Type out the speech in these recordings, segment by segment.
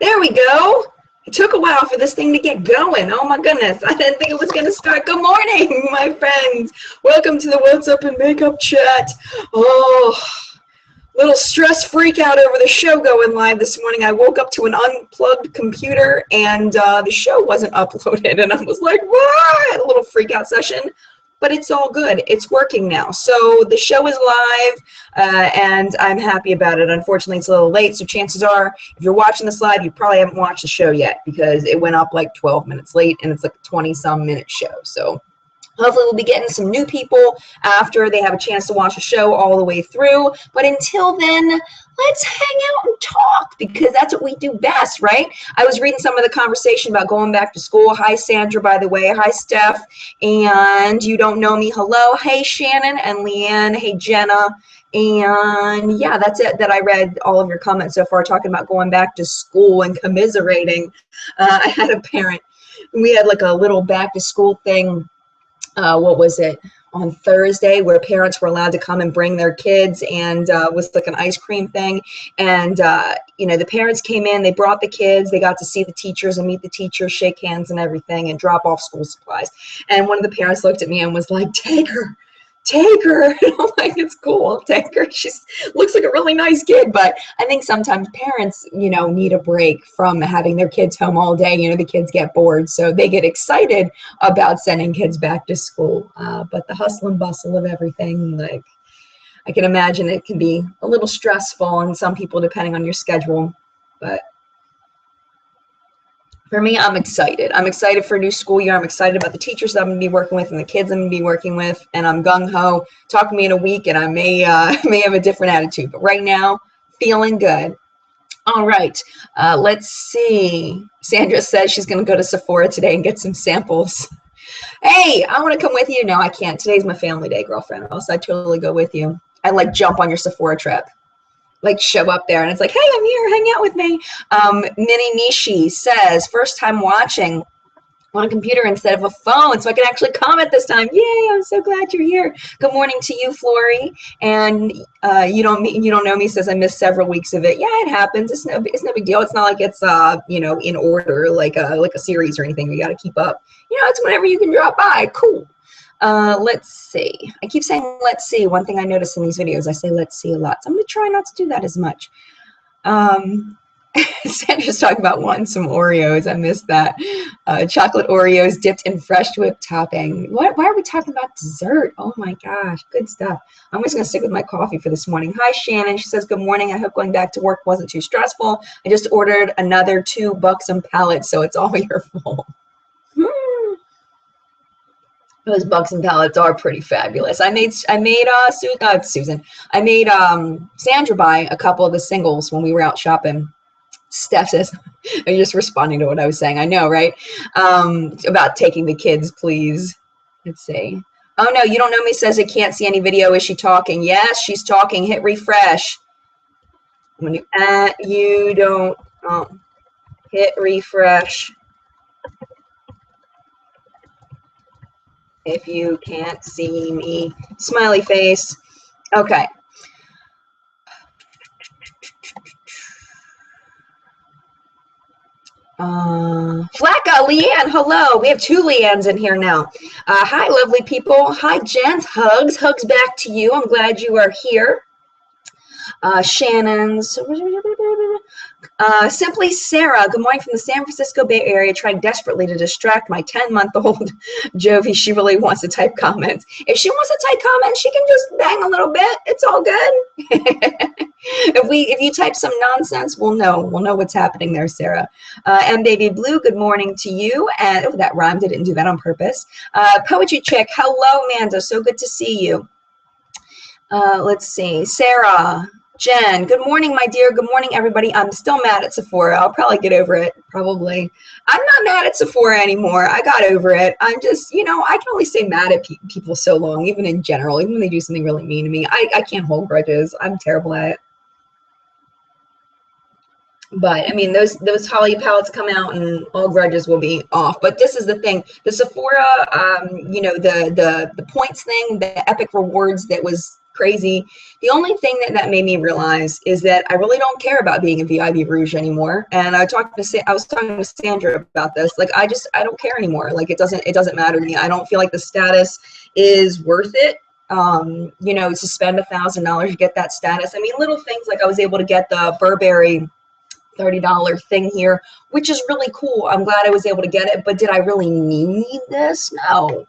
There we go. It took a while for this thing to get going. Oh my goodness. I didn't think it was going to start. Good morning, my friends. Welcome to the What's Up in Makeup chat. Oh, little stress freak out over the show going live this morning. I woke up to an unplugged computer and the show wasn't uploaded. And I was like, what? I had a little freak out session. But it's all good. It's working now. So the show is live, and I'm happy about it. Unfortunately, it's a little late, so chances are, if you're watching this live, you probably haven't watched the show yet because it went up like 12 minutes late, and it's like a 20-some minute show. So hopefully we'll be getting some new people after they have a chance to watch the show all the way through. But until then, let's hang out and talk because that's what we do best, right? I was reading some of the conversation about going back to school. Hi, Sandra, by the way. Hi, Steph. And you don't know me. Hello. Hey, Shannon and Leanne. Hey, Jenna. And yeah, that's it that I read all of your comments so far talking about going back to school and commiserating. I had a parent. We had like a little back to school thing. What was it, on Thursday, where parents were allowed to come and bring their kids, and was like an ice cream thing. And you know, the parents came in, they brought the kids, they got to see the teachers and meet the teachers, shake hands and everything, and drop off school supplies. And one of the parents looked at me and was like, take her. And I'm like, it's cool, I'll take her. She looks like a really nice kid. But I think sometimes parents, you know, need a break from having their kids home all day. You know, the kids get bored, so they get excited about sending kids back to school. But the hustle and bustle of everything, like, I can imagine it can be a little stressful on some people depending on your schedule. But for me, I'm excited. I'm excited for a new school year. I'm excited about the teachers that I'm going to be working with and the kids I'm going to be working with. And I'm gung-ho. Talk to me in a week and I may have a different attitude. But right now, feeling good. All right. Let's see. Sandra says she's going to go to Sephora today and get some samples. Hey, I want to come with you. No, I can't. Today's my family day, girlfriend. Else I'd totally go with you. I'd like jump on your Sephora trip. Like show up there and it's like, hey, I'm here, hang out with me. Mini Nishi says, first time watching on a computer instead of a phone, so I can actually comment this time. Yay, I'm so glad you're here. Good morning to you, Flory. And you don't know me, says I missed several weeks of it. Yeah, it happens. It's no big deal. It's not like it's you know, in order like a series or anything. You got to keep up. You know, it's whenever you can drop by. Cool. Let's see. I keep saying let's see. One thing I notice in these videos, I say let's see a lot. So I'm going to try not to do that as much. Sandra's talking about wanting some Oreos. I missed that. Chocolate Oreos dipped in fresh whipped topping. Why are we talking about dessert? Oh my gosh, good stuff. I'm just going to stick with my coffee for this morning. Hi, Shannon. She says, good morning. I hope going back to work wasn't too stressful. I just ordered another 2 buxom palettes, so it's all your fault. Those buxom palettes are pretty fabulous. I made Susan. I made Sandra buy a couple of the singles when we were out shopping. Steph says, are you just responding to what I was saying? I know, right? About taking the kids, please. Let's see. Oh no, you don't know me, says it can't see any video. Is she talking? Yes, she's talking. Hit refresh. When you don't hit refresh. If you can't see me, smiley face. Okay. Flacca, Leanne, hello. We have 2 Leannes in here now. Hi, lovely people. Hi, gents. Hugs back to you. I'm glad you are here. Shannon's. Simply Sarah, good morning from the San Francisco Bay Area, trying desperately to distract my 10-month-old Jovi. She really wants to type comments. If she wants to type comments, she can just bang a little bit. It's all good. If you type some nonsense, we'll know what's happening there, Sarah. And Baby Blue, good morning to you. And oh, that rhymed. I didn't do that on purpose. Poetry Chick, hello, Amanda. So good to see you. Let's see. Sarah. Jen, good morning, my dear. Good morning, everybody. I'm still mad at Sephora. I'll probably get over it, probably. I'm not mad at Sephora anymore. I got over it. I'm just, you know, I can only stay mad at people so long, even in general, even when they do something really mean to me. I can't hold grudges. I'm terrible at it. But I mean, those Holly palettes come out and all grudges will be off. But this is the thing, the Sephora, you know, the points thing, the epic rewards that was crazy. The only thing that made me realize is that I really don't care about being a VIB Rouge anymore. And I was talking to Sandra about this. Like, I don't care anymore. Like, it doesn't matter to me. I don't feel like the status is worth it. You know, to spend $1,000 to get that status. I mean, little things like I was able to get the Burberry $30 thing here, which is really cool. I'm glad I was able to get it, but did I really need this? No.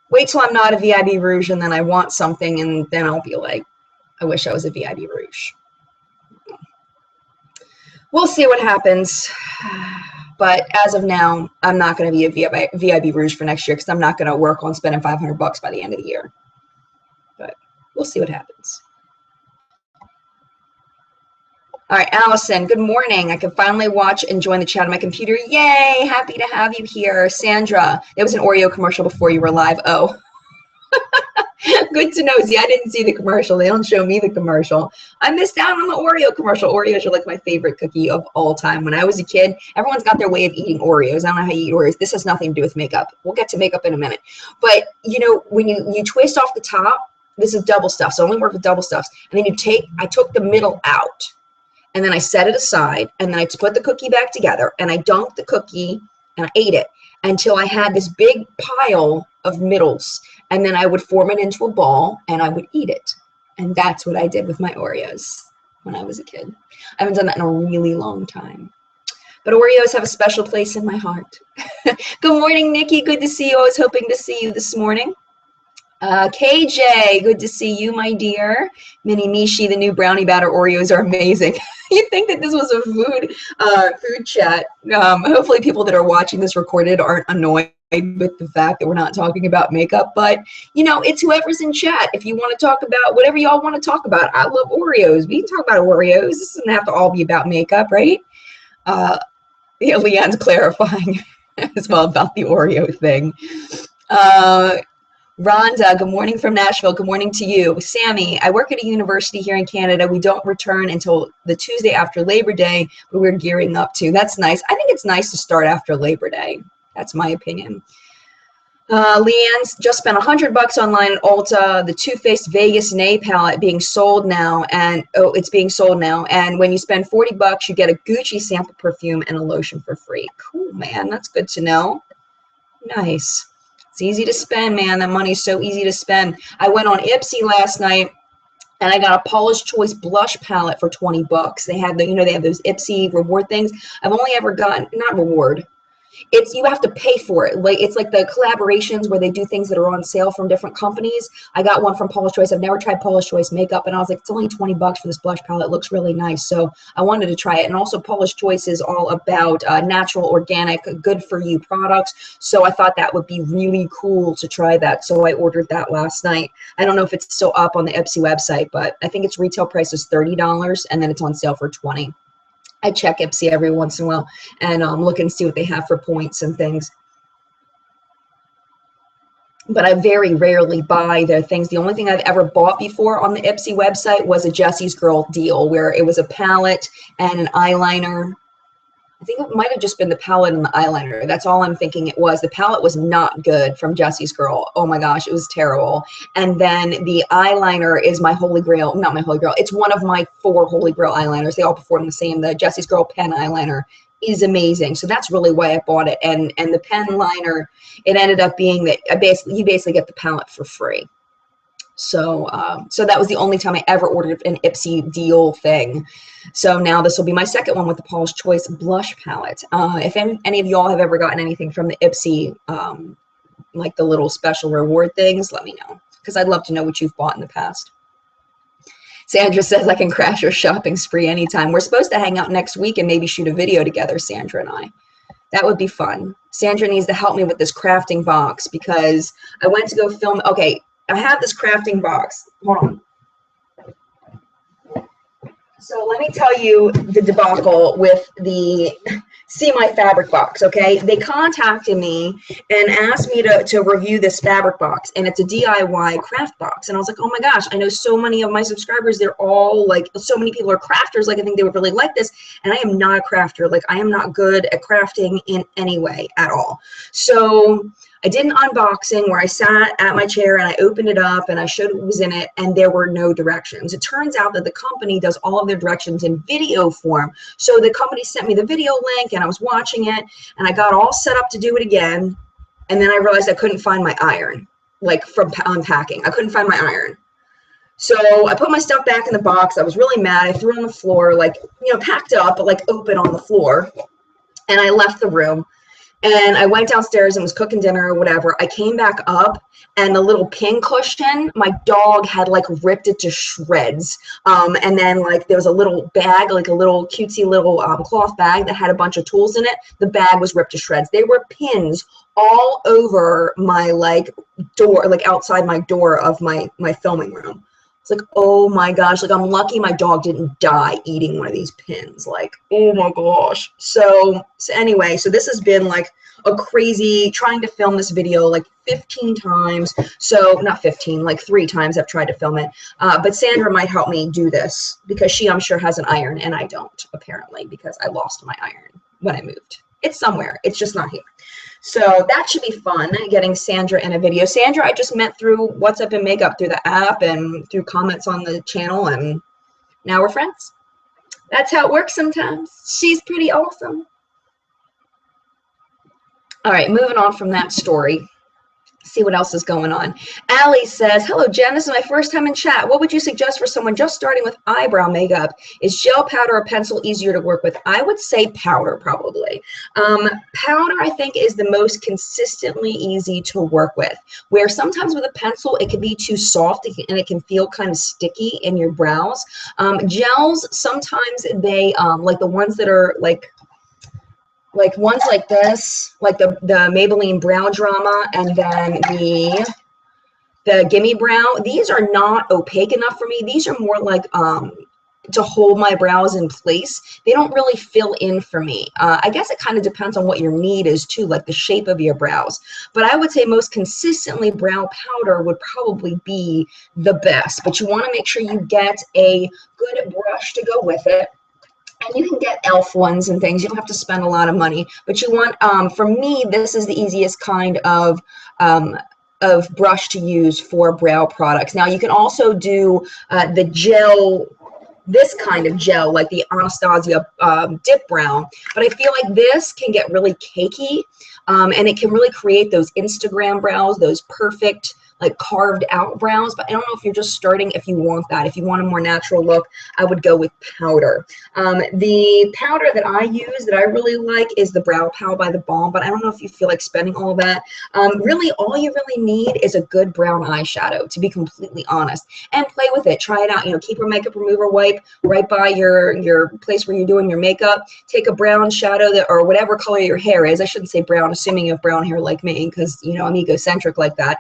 Wait till I'm not a VIB Rouge and then I want something and then I'll be like, I wish I was a VIB Rouge. We'll see what happens. But as of now, I'm not going to be a VIB Rouge for next year because I'm not going to work on spending $500 by the end of the year. But we'll see what happens. All right, Allison, good morning. I can finally watch and join the chat on my computer. Yay, happy to have you here. Sandra, there was an Oreo commercial before you were live. Oh, good to know. See, I didn't see the commercial. They don't show me the commercial. I missed out on the Oreo commercial. Oreos are like my favorite cookie of all time. When I was a kid, everyone's got their way of eating Oreos. I don't know how you eat Oreos. This has nothing to do with makeup. We'll get to makeup in a minute. But, you know, when you twist off the top, this is double stuff. So I only work with double stuffs. And then I took the middle out. And then I set it aside, and then I put the cookie back together, and I dunked the cookie, and I ate it until I had this big pile of middles. And then I would form it into a ball, and I would eat it. And that's what I did with my Oreos when I was a kid. I haven't done that in a really long time. But Oreos have a special place in my heart. Good morning, Nikki. Good to see you. I was hoping to see you this morning. KJ, good to see you, my dear. Mini Nishi, the new brownie batter Oreos are amazing. You'd think that this was a food chat. Hopefully people that are watching this recorded aren't annoyed with the fact that we're not talking about makeup, but you know, it's whoever's in chat. If you want to talk about whatever y'all want to talk about, I love Oreos. We can talk about Oreos. This doesn't have to all be about makeup, right? Yeah, Leanne's clarifying as well about the Oreo thing. Rhonda, good morning from Nashville. Good morning to you. Sammy, I work at a university here in Canada. We don't return until the Tuesday after Labor Day, but we're gearing up to. That's nice. I think it's nice to start after Labor Day. That's my opinion. Leanne's just spent $100 online at Ulta. The Too Faced Vegas Nay palette being sold now, and it's being sold now. And when you spend $40, you get a Gucci sample perfume and a lotion for free. Cool, man. That's good to know. Nice. It's easy to spend, man. That money's so easy to spend. I went on Ipsy last night and I got a Paula's Choice blush palette for $20. They have they have those Ipsy reward things. I've only ever gotten, not reward. You have to pay for it. Like, it's like the collaborations where they do things that are on sale from different companies. I got one from Paula's Choice. I've never tried Paula's Choice makeup, and I was like, it's only $20 for this blush palette. It looks really nice. So I wanted to try it. And also Paula's Choice is all about natural, organic, good for you products. So I thought that would be really cool to try that. So I ordered that last night. I don't know if it's still up on the Ipsy website, but I think its retail price is $30 and then it's on sale for $20. I check Ipsy every once in a while and look and see what they have for points and things. But I very rarely buy their things. The only thing I've ever bought before on the Ipsy website was a Jessie's Girl deal where it was a palette and an eyeliner. I think it might have just been the palette and the eyeliner. That's all I'm thinking it was. The palette was not good from Jessie's Girl. Oh my gosh, it was terrible. And then the eyeliner is my holy grail. Not my holy grail. It's one of my 4 holy grail eyeliners. They all perform the same. The Jessie's Girl pen eyeliner is amazing. So that's really why I bought it. And the pen liner, it ended up being that you basically get the palette for free. So so that was the only time I ever ordered an Ipsy deal thing. So now this will be my second one with the Paula's Choice blush palette. If any of y'all have ever gotten anything from the Ipsy, like the little special reward things, let me know, because I'd love to know what you've bought in the past. Sandra says I can crash your shopping spree anytime. We're supposed to hang out next week and maybe shoot a video together, Sandra and I. That would be fun. Sandra needs to help me with this crafting box because I went to go film. Okay, I have this crafting box. Hold on. So let me tell you the debacle with the See My Fabric box, okay? They contacted me and asked me to review this fabric box, and it's a DIY craft box. And I was like, oh my gosh, I know so many of my subscribers, they're all like, so many people are crafters, like I think they would really like this. And I am not a crafter. Like, I am not good at crafting in any way at all. So I did an unboxing where I sat at my chair and I opened it up and I showed what was in it, and there were no directions. It turns out that the company does all of their directions in video form. So the company sent me the video link and I was watching it and I got all set up to do it again. And then I realized I couldn't find my iron, like from unpacking. I couldn't find my iron. So I put my stuff back in the box. I was really mad. I threw it on the floor, like, you know, packed up, but like open on the floor. And I left the room. And I went downstairs and was cooking dinner or whatever. I came back up and the little pin cushion, my dog had like ripped it to shreds. And then like there was a little bag, like a little cutesy little cloth bag that had a bunch of tools in it. The bag was ripped to shreds. There were pins all over my like door, like outside my door of my filming room. It's like, oh my gosh, like I'm lucky my dog didn't die eating one of these pins. Like, oh my gosh. So anyway, so this has been like a crazy, trying to film this video like 15 times. So not 15, like 3 times I've tried to film it. But Sandra might help me do this because she, I'm sure, has an iron and I don't, apparently, because I lost my iron when I moved. It's somewhere, it's just not here. So that should be fun, getting Sandra in a video. Sandra, I just met through What's Up in Makeup, through the app and through comments on the channel, and now we're friends. That's how it works sometimes. She's pretty awesome. All right, moving on from that story. See what else is going on. Allie says, hello, Jen. This is my first time in chat. What would you suggest for someone just starting with eyebrow makeup? Is gel, powder, or pencil easier to work with? I would say powder, probably. Powder, I think, is the most consistently easy to work with, where sometimes with a pencil, it can be too soft and it can feel kind of sticky in your brows. Gels, sometimes they, like the ones that are like ones like this, like the Maybelline Brow Drama and then the Gimme Brow, these are not opaque enough for me. These are more like to hold my brows in place. They don't really fill in for me. I guess it kind of depends on what your need is too, like the shape of your brows. But I would say most consistently brow powder would probably be the best. But you want to make sure you get a good brush to go with it. And you can get e.l.f. ones and things. You don't have to spend a lot of money. But you want, for me, this is the easiest kind of brush to use for brow products. Now, you can also do the gel, this kind of gel, like the Anastasia Dip Brow. But I feel like this can get really cakey, and it can really create those Instagram brows, those perfect, like carved out brows. But I don't know if you're just starting, if you want that. If you want a more natural look, I would go with powder. The powder that I use that I really like is the Brow Pow by The Balm, but I don't know if you feel like spending all of that. Really, all you really need is a good brown eyeshadow, to be completely honest, and play with it. Try it out. You know, keep your makeup remover wipe right by your place where you're doing your makeup. Take a brown shadow that, or whatever color your hair is. I shouldn't say brown, assuming you have brown hair like me, because, you know, I'm egocentric like that.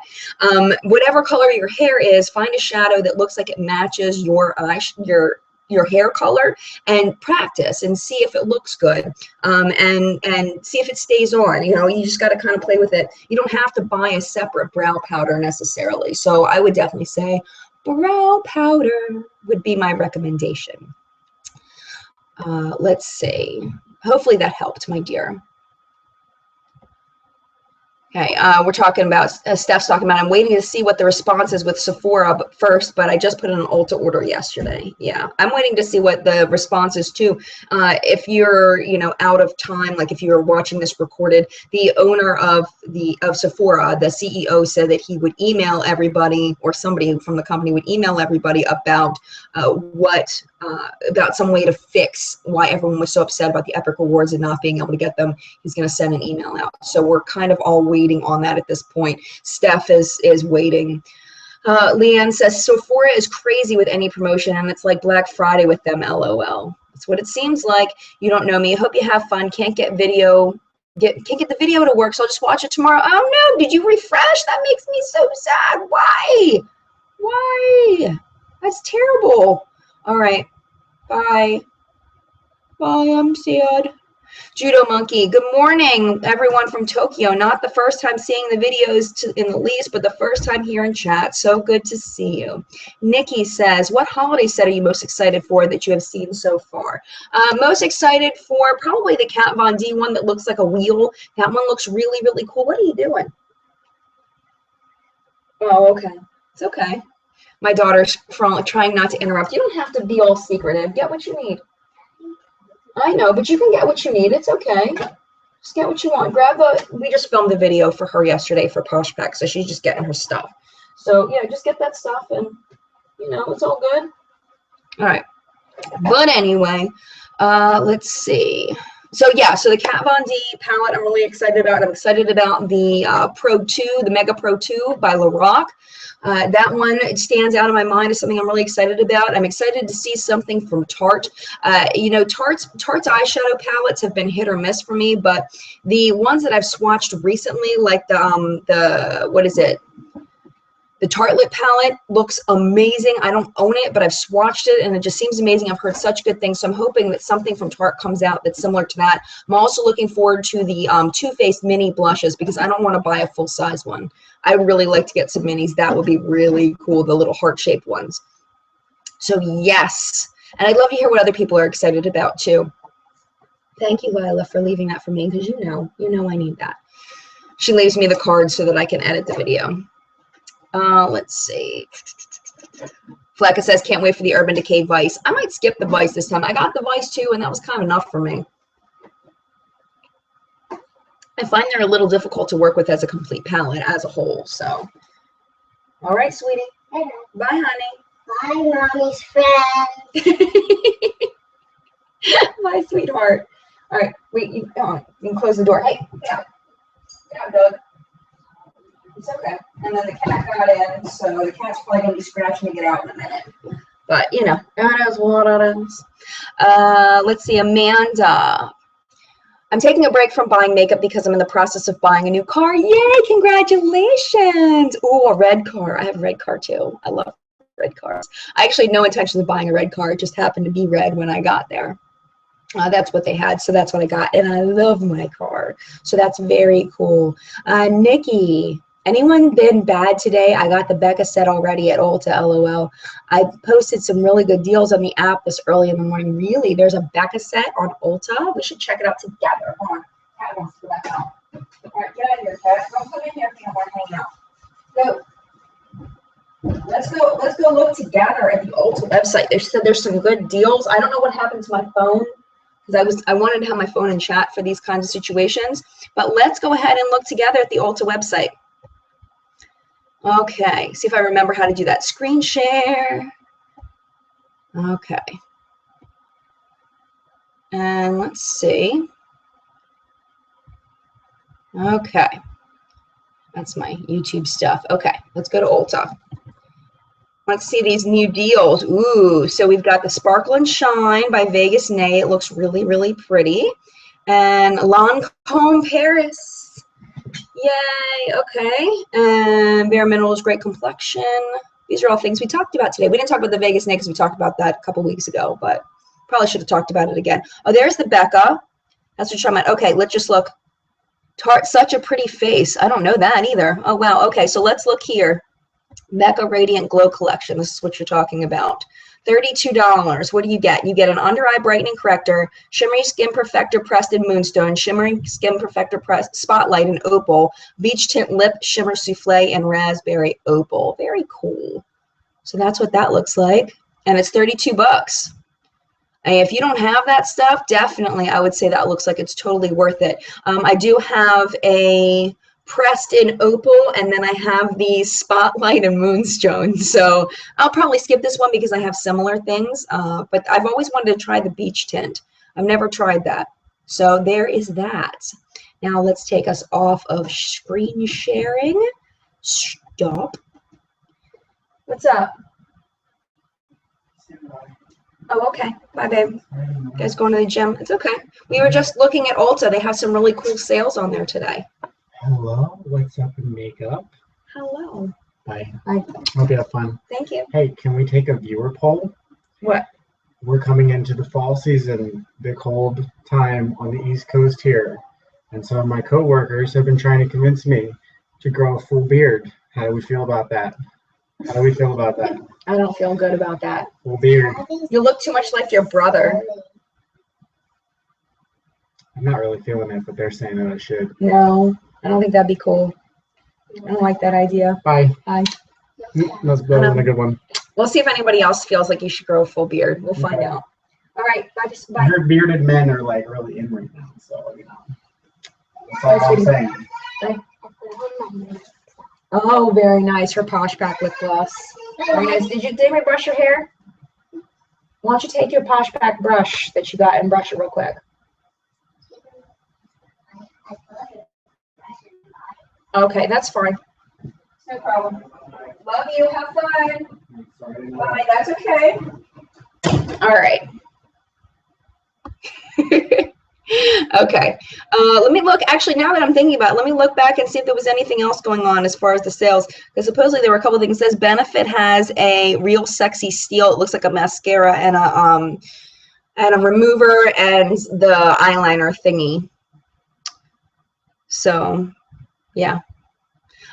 Whatever color your hair is, find a shadow that looks like it matches your hair color, and practice and see if it looks good, and see if it stays on. You know, you just got to kind of play with it. You don't have to buy a separate brow powder necessarily. So I would definitely say brow powder would be my recommendation. Let's see. Hopefully that helped, my dear. Okay, we're talking about, Steph's talking about, I'm waiting to see what the response is with Sephora first, but I just put in an Ulta order yesterday. Yeah, I'm waiting to see what the response is too. If you're, you know, out of time, like if you're watching this recorded, the owner of Sephora, the CEO, said that he would email everybody, or somebody from the company would email everybody about about some way to fix why everyone was so upset about the Epic Awards and not being able to get them. He's going to send an email out. So we're kind of all waiting on that at this point. Steph is waiting. Leanne says, Sephora is crazy with any promotion, and it's like Black Friday with them, LOL. That's what it seems like. You don't know me. I hope you have fun. Can't get the video to work, so I'll just watch it tomorrow. Oh no, did you refresh? That makes me so sad. Why? That's terrible. All right. Bye. Bye, I'm sad. Judo Monkey, good morning, everyone from Tokyo. Not the first time seeing the videos in the least, but the first time here in chat. So good to see you. Nikki says, what holiday set are you most excited for that you have seen so far? Most excited for probably the Kat Von D one that looks like a wheel. That one looks really, really cool. What are you doing? Oh, okay. It's okay. My daughter's trying not to interrupt. You don't have to be all secretive. Get what you need. I know, but you can get what you need. It's okay. Just get what you want. We just filmed the video for her yesterday for Posh Pack, so she's just getting her stuff. So, yeah, just get that stuff and, it's all good. All right. But anyway, let's see. So, yeah, so the Kat Von D palette I'm really excited about. I'm excited about the Pro 2, the Mega Pro 2 by Lorac. That one, it stands out in my mind as something I'm really excited about. I'm excited to see something from Tarte. Tarte's eyeshadow palettes have been hit or miss for me, but the ones that I've swatched recently, like what is it? The Tartelette palette looks amazing. I don't own it, but I've swatched it, and it just seems amazing. I've heard such good things, so I'm hoping that something from Tarte comes out that's similar to that. I'm also looking forward to the Too Faced mini blushes because I don't want to buy a full-size one. I would really like to get some minis. That would be really cool, the little heart-shaped ones. So, yes. And I'd love to hear what other people are excited about, too. Thank you, Lila, for leaving that for me because you know I need that. She leaves me the card so that I can edit the video. Let's see. Flecka says, can't wait for the Urban Decay Vice. I might skip the Vice this time. I got the Vice too, and that was kind of enough for me. I find they're a little difficult to work with as a complete palette as a whole. So, all right, sweetie. Hello. Bye, honey. Bye, mommy's friend. Bye, sweetheart. All right, wait, you can close the door. Hey, get out. Get out, Doug. It's okay. And then the cat got in, so the cat's probably going to be scratching to get out in a minute. But, that is what it is. Let's see, Amanda. I'm taking a break from buying makeup because I'm in the process of buying a new car. Yay, congratulations. Oh, a red car. I have a red car, too. I love red cars. I actually had no intention of buying a red car. It just happened to be red when I got there. That's what they had, so that's what I got. And I love my car. So that's very cool. Nikki. Anyone been bad today? I got the Becca set already at Ulta, LOL. I posted some really good deals on the app this early in the morning. Really? There's a Becca set on Ulta? We should check it out together. Hold on. Cat wants to go back out. All right, get out of here, Cat. Don't come in here if you don't want to hang out. Go. Let's go look together at the Ulta website. They said there's some good deals. I don't know what happened to my phone because I wanted to have my phone in chat for these kinds of situations. But let's go ahead and look together at the Ulta website. Okay, see if I remember how to do that. Screen share. Okay. And let's see. Okay. That's my YouTube stuff. Okay, let's go to Ulta. Let's see these new deals. Ooh, so we've got the Sparkle and Shine by Vegas Nay. It looks really, really pretty. And Lancôme Paris. Yay, okay. And Bare Minerals, great complexion. These are all things we talked about today. We didn't talk about the Vegas Nay because we talked about that a couple weeks ago, but probably should have talked about it again. Oh, there's the Becca. That's what you're talking about. Okay, let's just look. Tarte, such a pretty face. I don't know that either. Oh, wow. Okay, so let's look here. Becca Radiant Glow Collection. This is what you're talking about. $32. What do you get? You get an under eye brightening corrector, shimmery skin perfector pressed in moonstone, shimmering skin perfector pressed spotlight in opal, beach tint lip shimmer souffle, and raspberry opal. Very cool. So that's what that looks like, and it's $32. And if you don't have that stuff, definitely I would say that looks like it's totally worth it. I do have a pressed in opal, and then I have the spotlight and moonstone, so I'll probably skip this one because I have similar things, but I've always wanted to try the beach tint. I've never tried that, so there is that. Now let's take us off of screen sharing. Stop. What's up? Oh, okay. Bye, babe. You guys going to the gym? It's okay. We were just looking at Ulta. They have some really cool sales on there today. Hello, what's up in makeup? Hello. Hi. Hi. Hope you have fun. Thank you. Hey, can we take a viewer poll? What? We're coming into the fall season, the cold time on the East Coast here. And some of my coworkers have been trying to convince me to grow a full beard. How do we feel about that? How do we feel about that? I don't feel good about that. Full beard. You look too much like your brother. I'm not really feeling it, but they're saying that I should. No, I don't think that'd be cool. I don't like that idea. Bye. Bye. That wasn't a good one. We'll see if anybody else feels like you should grow a full beard. We'll find Okay. out. All right. Bye. I Bye. heard bearded men are like really in right now, so you know. That's all I'm saying. Oh, very nice. Her Posh Pack lip gloss. Very nice. Did anybody brush your hair? Why don't you take your Posh Pack brush that you got and brush it real quick? Okay, that's fine. No problem. Love you. Have fun. Bye. That's okay. All right. Okay. Let me look. Actually, now that I'm thinking about it, let me look back and see if there was anything else going on as far as the sales. Because supposedly there were a couple of things. It says Benefit has a Real Sexy Steel. It looks like a mascara and a remover and the eyeliner thingy. So, yeah.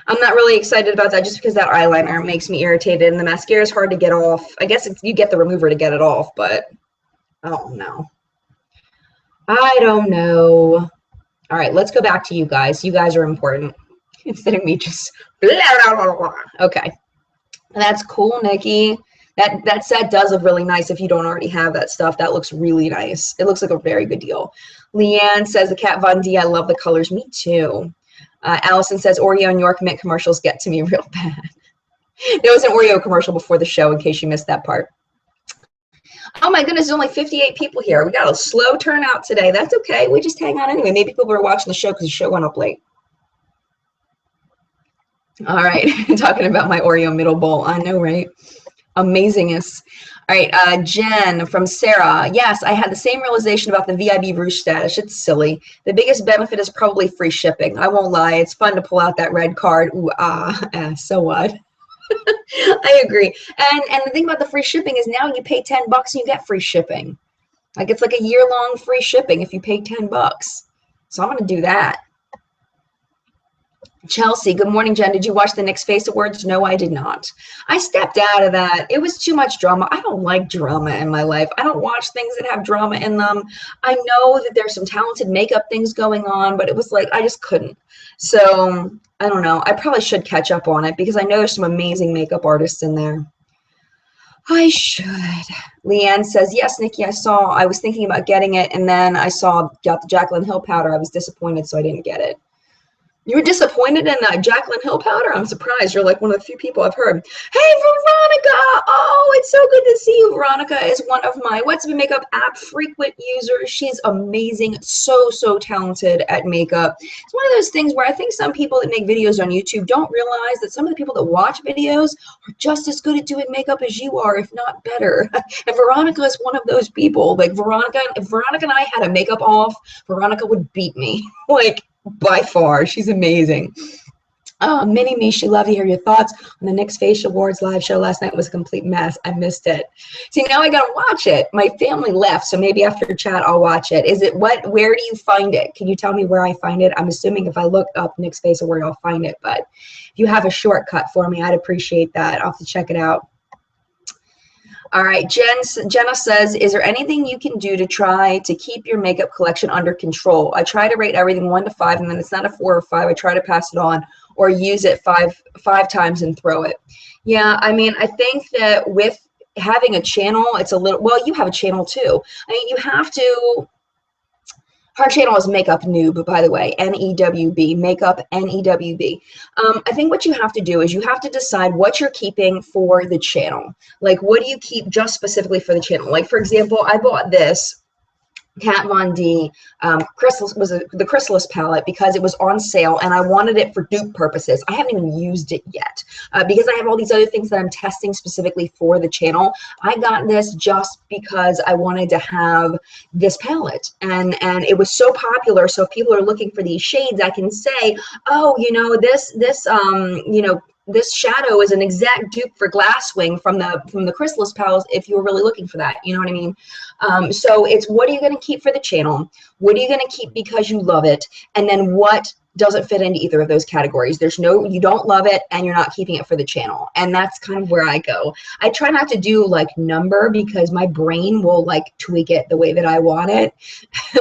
I'm not really excited about that just because that eyeliner makes me irritated and the mascara is hard to get off. I guess you get the remover to get it off, but I don't know. I don't know. All right, let's go back to you guys. You guys are important instead of me just blah, blah, blah, blah. Okay. That's cool, Nikki. That set does look really nice if you don't already have that stuff. That looks really nice. It looks like a very good deal. Leanne says the Kat Von D, I love the colors. Me too. Allison says Oreo and York Mint commercials get to me real bad. There was an Oreo commercial before the show in case you missed that part. Oh my goodness, there's only 58 people here. We got a slow turnout today. That's okay. We just hang on anyway. Maybe people are watching the show because the show went up late. All right, talking about my Oreo middle bowl. I know, right? Amazingness. All right, Jen from Sarah. Yes, I had the same realization about the VIB Rouge status. It's silly. The biggest benefit is probably free shipping. I won't lie. It's fun to pull out that red card. Ooh, so what? I agree. And the thing about the free shipping is now you pay $10 and you get free shipping. Like it's like a year-long free shipping if you pay $10. So I'm going to do that. Chelsea, good morning, Jen. Did you watch the Knicks Face Awards? No, I did not. I stepped out of that. It was too much drama. I don't like drama in my life. I don't watch things that have drama in them. I know that there's some talented makeup things going on, but it was like I just couldn't. So I don't know. I probably should catch up on it because I know there's some amazing makeup artists in there. I should. Leanne says, yes, Nikki, I was thinking about getting it, and then I got the Jaclyn Hill powder. I was disappointed, so I didn't get it. You were disappointed in Jaclyn Hill powder? I'm surprised. You're like one of the few people I've heard. Hey, Veronica! Oh, it's so good to see you. Veronica is one of my What's Up Makeup app frequent users. She's amazing. So talented at makeup. It's one of those things where I think some people that make videos on YouTube don't realize that some of the people that watch videos are just as good at doing makeup as you are, if not better. And Veronica is one of those people. Like if Veronica and I had a makeup off, Veronica would beat me. Like, by far. She's amazing. Mini Me, she loved to hear your thoughts on the Knicks Face Awards live show last night. It was a complete mess. I missed it. See, now I gotta watch it. My family left, so maybe after chat I'll watch it. Where do you find it? Can you tell me where I find it? I'm assuming if I look up Knicks Face Award, I'll find it, but if you have a shortcut for me, I'd appreciate that. I'll have to check it out. All right, Jenna says, is there anything you can do to try to keep your makeup collection under control? I try to rate everything 1 to 5, and then it's not a 4 or 5. I try to pass it on or use it five times and throw it. Yeah, I mean, I think that with having a channel, it's a little, well, you have a channel too. I mean, you have to, her channel is Makeup Noob, by the way, N-E-W-B, Makeup N-E-W-B. I think what you have to do is you have to decide what you're keeping for the channel. Like, what do you keep just specifically for the channel? Like, for example, I bought this Kat Von D the Chrysalis palette because it was on sale and I wanted it for dupe purposes. I haven't even used it yet because I have all these other things that I'm testing specifically for the channel. I got this just because I wanted to have this palette and it was so popular. So if people are looking for these shades, I can say, oh, you know, this shadow is an exact dupe for Glasswing from the Chrysalis palette if you were really looking for that. You know what I mean? So it's what are you going to keep for the channel? What are you going to keep because you love it? And then what doesn't fit into either of those categories? You don't love it and you're not keeping it for the channel. And that's kind of where I go. I try not to do like number because my brain will like tweak it the way that I want it.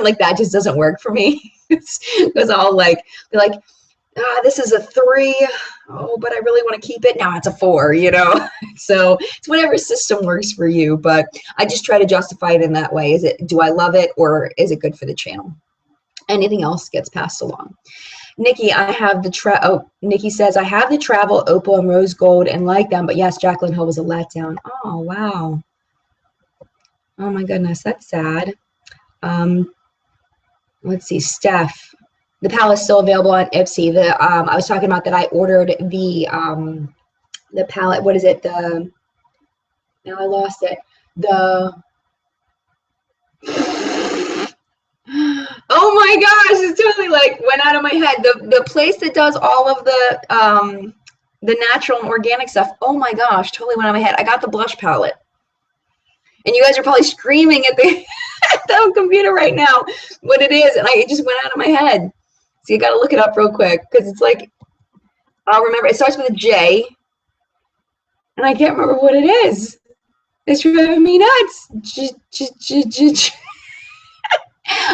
Like that just doesn't work for me. Because I'll like be like, This is a 3. Oh, but I really want to keep it. Now it's a 4, you know? So it's whatever system works for you, but I just try to justify it in that way. Do I love it, or is it good for the channel? Anything else gets passed along. Nikki, Nikki says, I have the travel opal and rose gold and like them, but yes, Jaclyn Hill was a letdown. Oh, wow. Oh my goodness, that's sad. Let's see, Steph. The palette is still available on Ipsy. I was talking about that I ordered the palette. What is it? Now I lost it. Oh my gosh, it's totally like went out of my head. The place that does all of the natural and organic stuff. Oh my gosh, totally went out of my head. I got the blush palette. And you guys are probably screaming at the at the computer right now what it is, and it just went out of my head. So you got to look it up real quick, because it's like, I'll remember. It starts with a J, and I can't remember what it is. It's driving me nuts.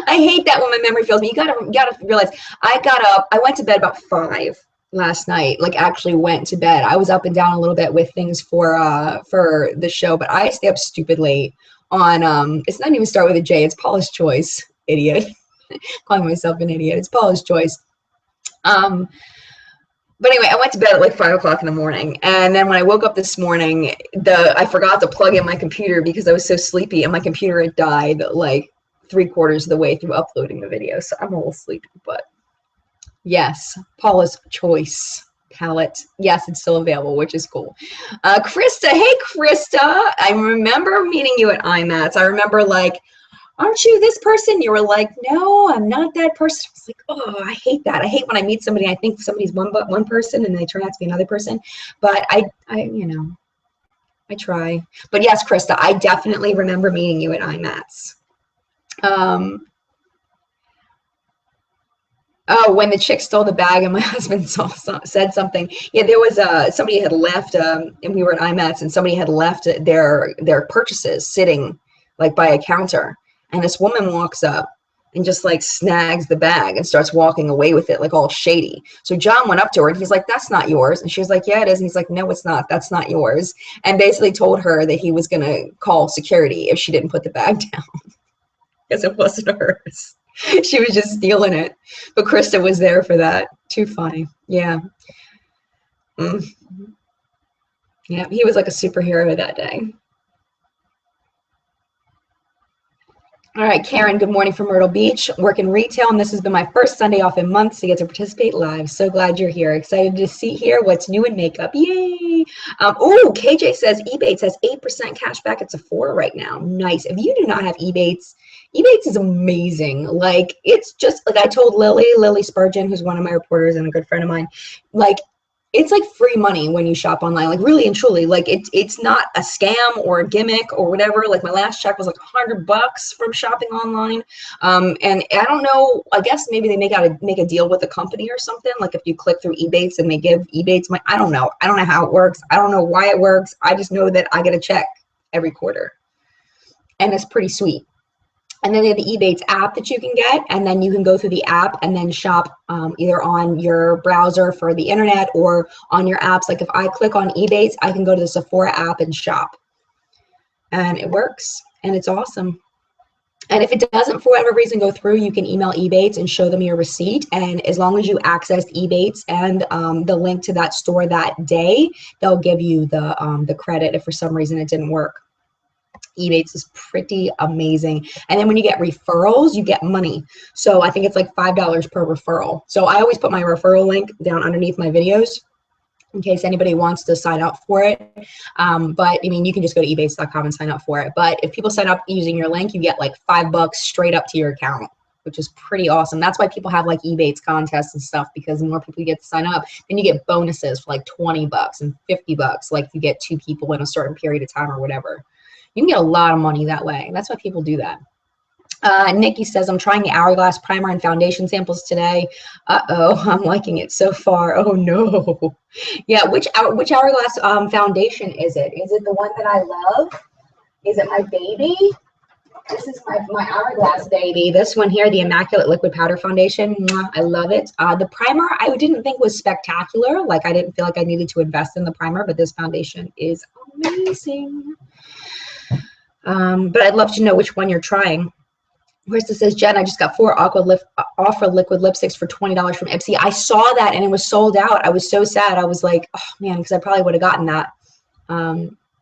I hate that when my memory fails me. You gotta realize, I got up. I went to bed about 5 last night. Like, actually went to bed. I was up and down a little bit with things for the show, but I stay up stupid late on it's not even start with a J. It's Paula's Choice. Idiot. Calling myself an idiot. It's Paula's Choice. But anyway, I went to bed at like 5 o'clock in the morning, and then when I woke up this morning, I forgot to plug in my computer because I was so sleepy, and my computer had died like 3/4 of the way through uploading the video, so I'm a little sleepy. But yes, Paula's Choice palette. Yes, it's still available, which is cool. Krista, hey Krista, I remember meeting you at IMATS. I remember like, aren't you this person? You were like, no, I'm not that person. I was like, oh, I hate that. I hate when I meet somebody, I think somebody's one person and they turn out to be another person. But I try. But yes, Krista, I definitely remember meeting you at IMATS. Oh, when the chick stole the bag and my husband said something. Yeah, there was somebody had left, and we were at IMATS, and somebody had left their purchases sitting like by a counter. And this woman walks up and just like snags the bag and starts walking away with it, like all shady. So John went up to her and he's like, that's not yours. And she was like, yeah, it is. And he's like, no, it's not. That's not yours. And basically told her that he was going to call security if she didn't put the bag down because it wasn't hers. She was just stealing it. But Krista was there for that. Too funny. Yeah. Yeah, he was like a superhero that day. All right, Karen, good morning from Myrtle Beach. Work in retail, and this has been my first Sunday off in months to get to participate live. So glad you're here. Excited to see here what's new in makeup. Yay! Oh, KJ says Ebates has 8% cash back at Sephora right now. Nice. If you do not have Ebates is amazing. Like, it's just, like I told Lily Spurgeon, who's one of my reporters and a good friend of mine, like, it's like free money when you shop online, like really and truly. Like it's not a scam or a gimmick or whatever. Like my last check was like $100 from shopping online. And I don't know, I guess maybe they make a deal with a company or something. Like if you click through Ebates and they give Ebates I don't know how it works. I don't know why it works. I just know that I get a check every quarter, and it's pretty sweet. And then they have the Ebates app that you can get, and then you can go through the app and then shop either on your browser for the internet or on your apps. Like if I click on Ebates, I can go to the Sephora app and shop. And it works, and it's awesome. And if it doesn't, for whatever reason, go through, you can email Ebates and show them your receipt. And as long as you accessed Ebates and the link to that store that day, they'll give you the credit if for some reason it didn't work. Ebates is pretty amazing. And then when you get referrals, you get money. So I think it's like $5 per referral. So I always put my referral link down underneath my videos in case anybody wants to sign up for it. But I mean, you can just go to ebates.com and sign up for it. But if people sign up using your link, you get like $5 straight up to your account, which is pretty awesome. That's why people have like Ebates contests and stuff, because the more people you get to sign up, then you get bonuses for like $20 and $50, like you get 2 people in a certain period of time or whatever. You can get a lot of money that way. That's why people do that. Nikki says, I'm trying the Hourglass primer and foundation samples today. Uh-oh, I'm liking it so far. Oh, no. Yeah, which Hourglass foundation is it? Is it the one that I love? Is it my baby? This is my Hourglass baby. This one here, the Immaculate Liquid Powder Foundation. Mwah, I love it. The primer I didn't think was spectacular. Like I didn't feel like I needed to invest in the primer, but this foundation is amazing. But I'd love to know which one you're trying. Krista says, Jen, I just got 4 Offer Liquid lipsticks for $20 from Ipsy. I saw that and it was sold out. I was so sad. I was like, oh man, because I probably would have gotten that.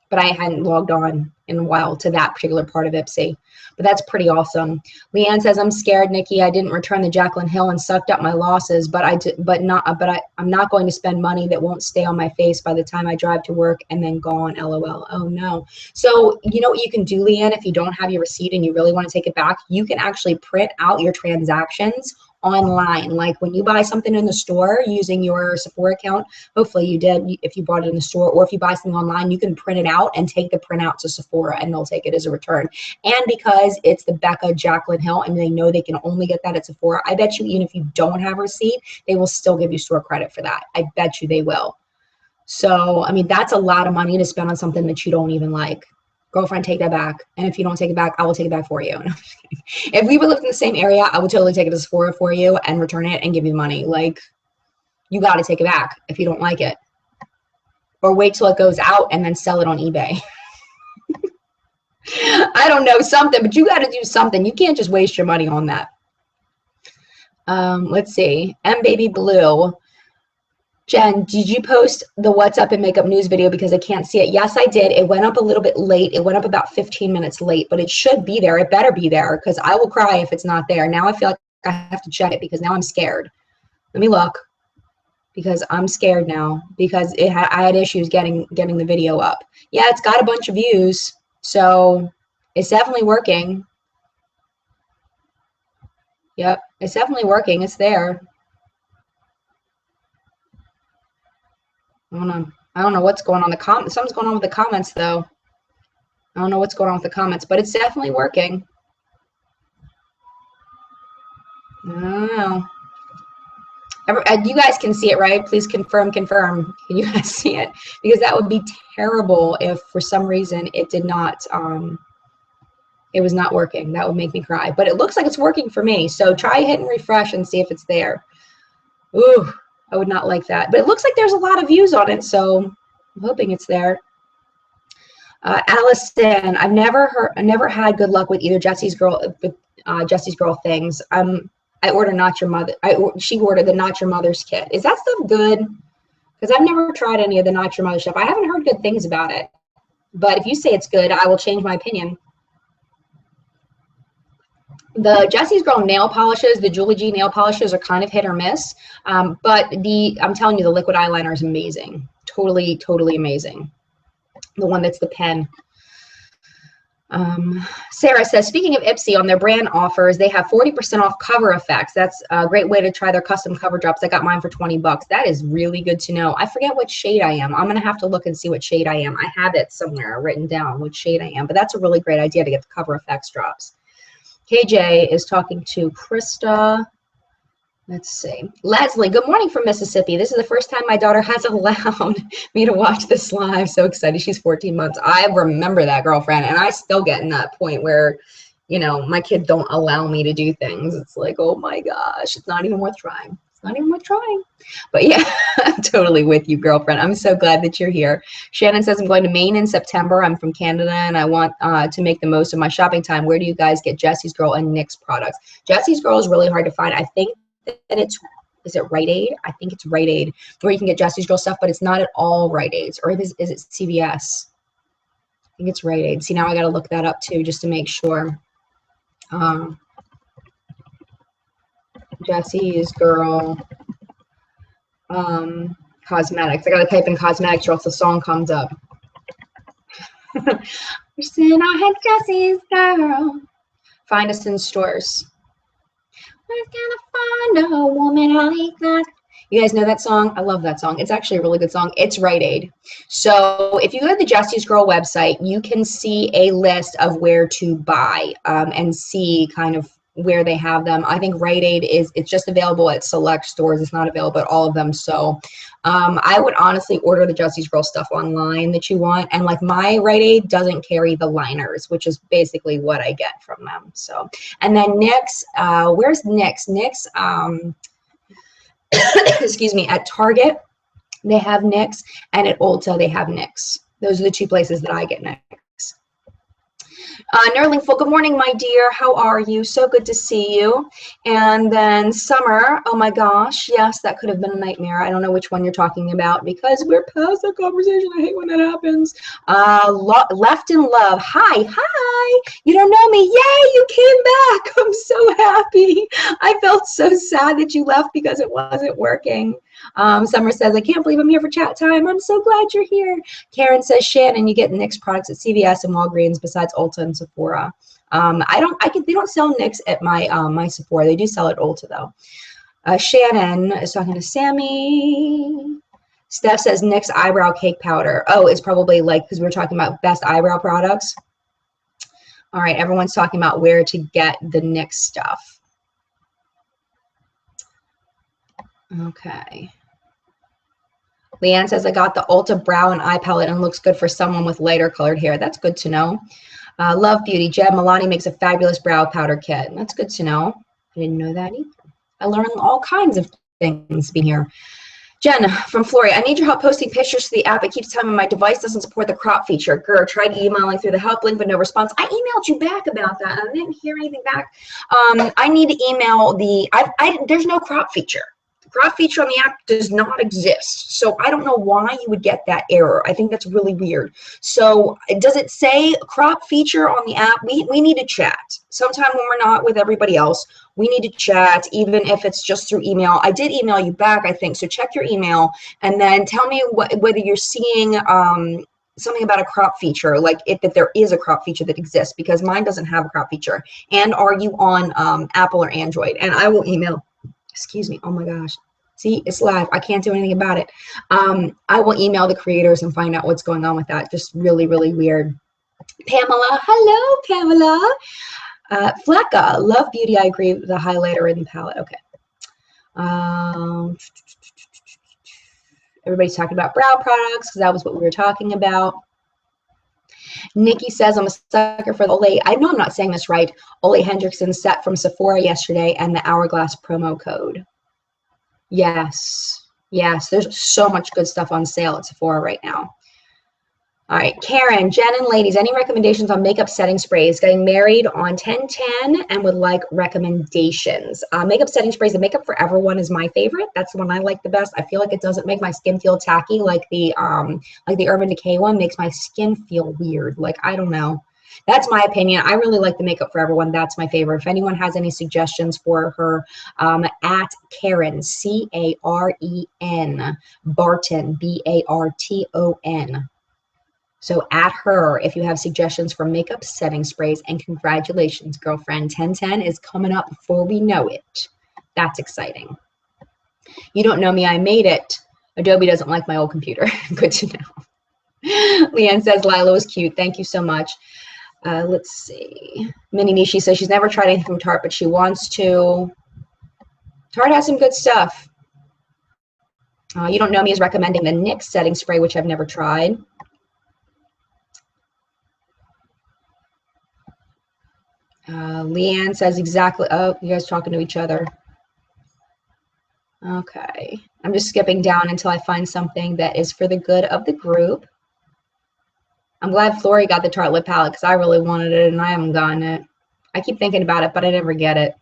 But I hadn't logged on in a while to that particular part of Ipsy. But that's pretty awesome. Leanne says, I'm scared, Nikki. I didn't return the Jaclyn Hill and sucked up my losses, but I'm not going to spend money that won't stay on my face by the time I drive to work and then gone, LOL. Oh no. So you know what you can do, Leanne, if you don't have your receipt and you really want to take it back, you can actually print out your transactions online. Like when you buy something in the store using your Sephora account, hopefully you did if you bought it in the store, or if you buy something online, you can print it out and take the printout to Sephora and they'll take it as a return. And because it's the Becca Jaclyn Hill and they know they can only get that at Sephora, I bet you even if you don't have a receipt, they will still give you store credit for that. I bet you they will. So, I mean, that's a lot of money to spend on something that you don't even like. Girlfriend, take that back. And if you don't take it back, I will take it back for you. If we lived in the same area, I would totally take it to Sephora for you and return it and give you money. Like, you got to take it back if you don't like it. Or wait till it goes out and then sell it on eBay. I don't know, something, but you got to do something. You can't just waste your money on that. Let's see. M Baby Blue. Jen, did you post the What's Up in Makeup news video because I can't see it? Yes, I did. It went up a little bit late. It went up about 15 minutes late, but it should be there. It better be there because I will cry if it's not there. Now I feel like I have to check it because now I'm scared. Let me look because I'm scared now because I had issues getting the video up. Yeah, it's got a bunch of views, so it's definitely working. Yep, it's definitely working. It's there. I don't know what's going on the comments. Something's going on with the comments though. I don't know what's going on with the comments, but it's definitely working. I don't know. You guys can see it, right? Please confirm. Can you guys see it? Because that would be terrible if for some reason it did not, it was not working. That would make me cry. But it looks like it's working for me. So try hitting refresh and see if it's there. Ooh. I would not like that, but it looks like there's a lot of views on it, so I'm hoping it's there. Allison, I never had good luck with either Jesse's Girl things. I ordered Not Your Mother. She ordered the Not Your Mother's kit. Is that stuff good? Because I've never tried any of the Not Your Mother stuff. I haven't heard good things about it, but if you say it's good, I will change my opinion. The Jesse's Girl nail polishes, the Julie G nail polishes are kind of hit or miss, but I'm telling you, the liquid eyeliner is amazing. Totally, totally amazing. The one that's the pen. Sarah says, speaking of Ipsy, on their brand offers, they have 40% off cover effects. That's a great way to try their custom cover drops. I got mine for 20 bucks. That is really good to know. I forget what shade I am. I'm going to have to look and see what shade I am. I have it somewhere written down what shade I am, but that's a really great idea to get the cover effects drops. KJ is talking to Krista. Let's see. Leslie, good morning from Mississippi. This is the first time my daughter has allowed me to watch this live. So excited. She's 14 months. I remember that, girlfriend. And I still get in that point where, you know, my kid don't allow me to do things. It's like, oh my gosh, it's not even worth trying. It's not even worth trying. But yeah, I'm totally with you, girlfriend. I'm so glad that you're here. Shannon says, I'm going to Maine in September. I'm from Canada and I want to make the most of my shopping time. Where do you guys get Jesse's Girl and NYX products? Jesse's Girl is really hard to find. I think that is it Rite Aid? I think it's Rite Aid where you can get Jesse's Girl stuff, but it's not at all Rite Aids. Or is it CVS? I think it's Rite Aid. See, now I got to look that up too just to make sure. Jesse's Girl cosmetics. I gotta type in cosmetics or else the song comes up. Saying I had Jesse's Girl. Find us in stores. Where's gonna find a woman like that? You guys know that song? I love that song. It's actually a really good song. It's Rite Aid. So if you go to the Jesse's Girl website, you can see a list of where to buy and see kind of where they have them. I think Rite Aid it's just available at select stores. It's not available at all of them. So I would honestly order the Jesse's Girl stuff online that you want. And like my Rite Aid doesn't carry the liners, which is basically what I get from them. So, and then NYX, where's NYX? NYX, excuse me, at Target, they have NYX, and at Ulta, they have NYX. Those are the two places that I get NYX. Nerlingful, good morning, my dear. How are you? So good to see you. And then Summer, oh my gosh, yes, that could have been a nightmare. I don't know which one you're talking about because we're past the conversation. I hate when that happens. Left in Love, hi. You don't know me. Yay, you came back. I'm so happy. I felt so sad that you left because it wasn't working. Summer says, I can't believe I'm here for chat time. I'm so glad you're here. Karen says, Shannon, you get NYX products at CVS and Walgreens besides Ulta and Sephora. They don't sell NYX at my Sephora. They do sell at Ulta though. Shannon is talking to Sammy. Steph says NYX eyebrow cake powder. Oh, it's probably like, because we were talking about best eyebrow products. All right, everyone's talking about where to get the NYX stuff. Okay. Leanne says, I got the Ulta brow and eye palette and looks good for someone with lighter colored hair. That's good to know. Love Beauty. Jeb Milani makes a fabulous brow powder kit. That's good to know. I didn't know that either. I learned all kinds of things being here. Jen from Flory, I need your help posting pictures to the app. It keeps telling me my device doesn't support the crop feature. Grr, tried emailing through the help link, but no response. I emailed you back about that. I didn't hear anything back. I need to email there's no crop feature. The crop feature on the app does not exist. So I don't know why you would get that error. I think that's really weird. So does it say crop feature on the app? We need to chat. Sometime when we're not with everybody else, we need to chat, even if it's just through email. I did email you back, I think. So check your email and then tell me whether you're seeing something about a crop feature, like that there is a crop feature that exists, because mine doesn't have a crop feature. And are you on Apple or Android? And I will email. Excuse me. Oh my gosh. See, it's live. I can't do anything about it. I will email the creators and find out what's going on with that. Just really, really weird. Pamela. Hello, Pamela. Flecka. Love Beauty. I agree with the highlighter in the palette. Okay. Everybody's talking about brow products because that was what we were talking about. Nikki says, I'm a sucker for the Ole. I know I'm not saying this right. Ole Hendrickson set from Sephora yesterday and the Hourglass promo code. Yes. There's so much good stuff on sale at Sephora right now. All right, Karen, Jen, and ladies, any recommendations on makeup setting sprays? Getting married on 1010 and would like recommendations. Makeup setting sprays, the Makeup Forever one is my favorite. That's the one I like the best. I feel like it doesn't make my skin feel tacky like the Urban Decay one makes my skin feel weird. Like, I don't know. That's my opinion. I really like the Makeup Forever one. That's my favorite. If anyone has any suggestions for her, at Karen, C-A-R-E-N, Barton, B-A-R-T-O-N. So at her, if you have suggestions for makeup setting sprays, and congratulations, girlfriend, 1010 is coming up before we know it. That's exciting. You don't know me, I made it. Adobe doesn't like my old computer. Good to know. Leanne says Lila was cute. Thank you so much. Let's see. Minnie Nishi says she's never tried anything from Tarte, but she wants to. Tarte has some good stuff. You don't know me is recommending the NYX setting spray, which I've never tried. Leanne says exactly. Oh, you guys talking to each other. Okay. I'm just skipping down until I find something that is for the good of the group. I'm glad Flory got the Tarte lip palette because I really wanted it and I haven't gotten it. I keep thinking about it, but I never get it.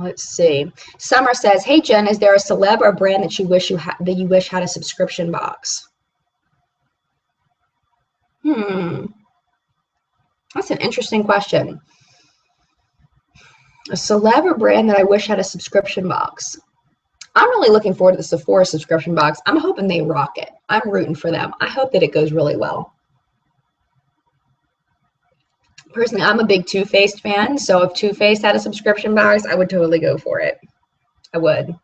Let's see. Summer says, "Hey Jen, is there a celeb or brand that you wish had a subscription box?" That's an interesting question. A celeb or brand that I wish had a subscription box. I'm really looking forward to the Sephora subscription box. I'm hoping they rock it. I'm rooting for them. I hope that it goes really well. Personally, I'm a big Too Faced fan, so if Too Faced had a subscription box, I would totally go for it. I would.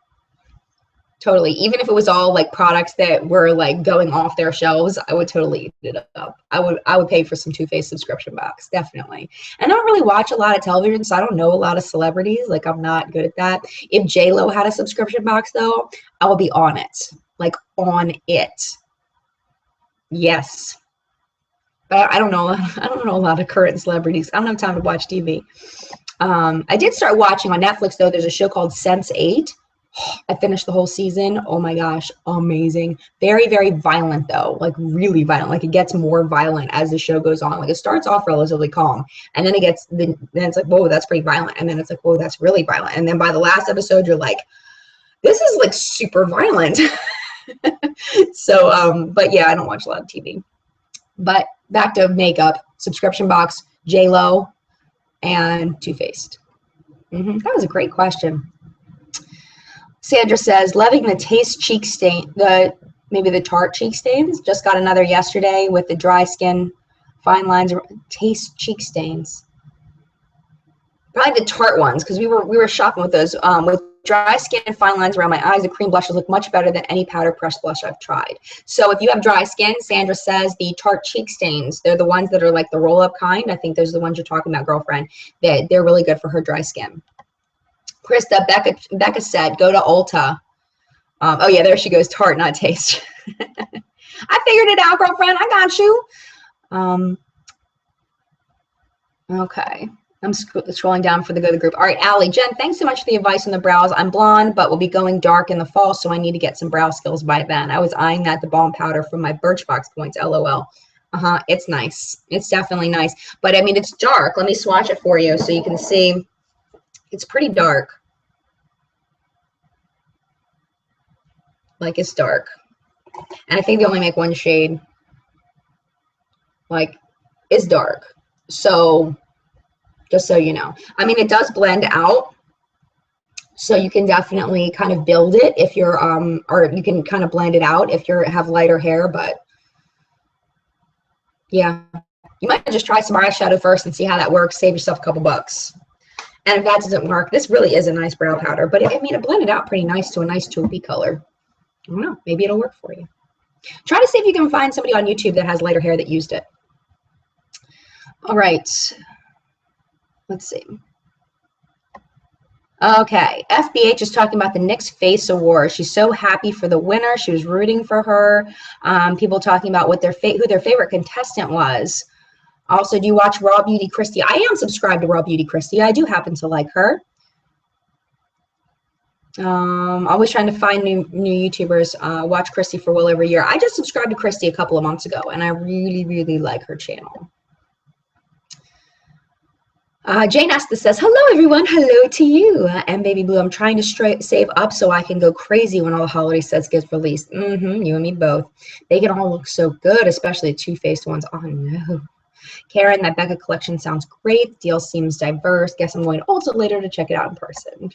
Totally. Even if it was all like products that were like going off their shelves, I would totally eat it up. I would pay for some Too Faced subscription box, definitely. And I don't really watch a lot of television, so I don't know a lot of celebrities. Like, I'm not good at that. If J-Lo had a subscription box though, I would be on it. Like, on it. Yes. But I don't know. I don't know a lot of current celebrities. I don't have time to watch TV. I did start watching on Netflix though. There's a show called Sense8. I finished the whole season. Oh my gosh, amazing. Very, very violent though, like really violent. Like, it gets more violent as the show goes on. Like, it starts off relatively calm, and then then it's like, whoa, that's pretty violent. And then it's like, whoa, that's really violent. And then by the last episode, you're like, this is like super violent. So, but yeah, I don't watch a lot of TV. But back to makeup, subscription box, J-Lo, and Too Faced. That was a great question. Sandra says, loving the Taste cheek stain, maybe the Tarte cheek stains. Just got another yesterday with the dry skin, fine lines, Taste cheek stains. Probably the Tarte ones, because we were shopping with those. With dry skin and fine lines around my eyes, the cream blushes look much better than any powder pressed blush I've tried. So if you have dry skin, Sandra says the Tarte cheek stains, they're the ones that are like the roll-up kind. I think those are the ones you're talking about, girlfriend. They're really good for her dry skin. Krista, Becca said, go to Ulta. Oh yeah, there she goes. Tarte, not Taste. I figured it out, girlfriend. I got you. Okay. I'm scrolling down for the go to group. All right, Allie, Jen, thanks so much for the advice on the brows. I'm blonde, but will be going dark in the fall, so I need to get some brow skills by then. I was eyeing that, the balm powder from my Birchbox points, LOL. It's nice. It's definitely nice. But, I mean, it's dark. Let me swatch it for you so you can see. It's pretty dark. Like, it's dark. And I think they only make one shade. Like, it's dark. So, just so you know. I mean, it does blend out. So you can definitely kind of build it if you're, or you can kind of blend it out if you have lighter hair. But, yeah. You might just try some eyeshadow first and see how that works. Save yourself a couple bucks. And if that doesn't work, this really is a nice brow powder. But, I mean, it blended out pretty nice to a nice taupey color. I don't know. Maybe it'll work for you. Try to see if you can find somebody on YouTube that has lighter hair that used it. All right. Let's see. Okay. FBH is talking about the Nick's Face Award. She's so happy for the winner. She was rooting for her. People talking about what who their favorite contestant was. Also, do you watch Raw Beauty Christie? I am subscribed to Raw Beauty Christie. I do happen to like her. Always trying to find new YouTubers. Watch Christy for well over a year. I just subscribed to Christy a couple of months ago, and I really, really like her channel. Jane Asta says, hello, everyone. Hello to you. And Baby Blue, I'm trying to save up so I can go crazy when all the holiday sets get released. You and me both. They can all look so good, especially the Too Faced ones. Oh, no. Karen, that Becca collection sounds great. The deal seems diverse. Guess I'm going to Ulta later to check it out in person.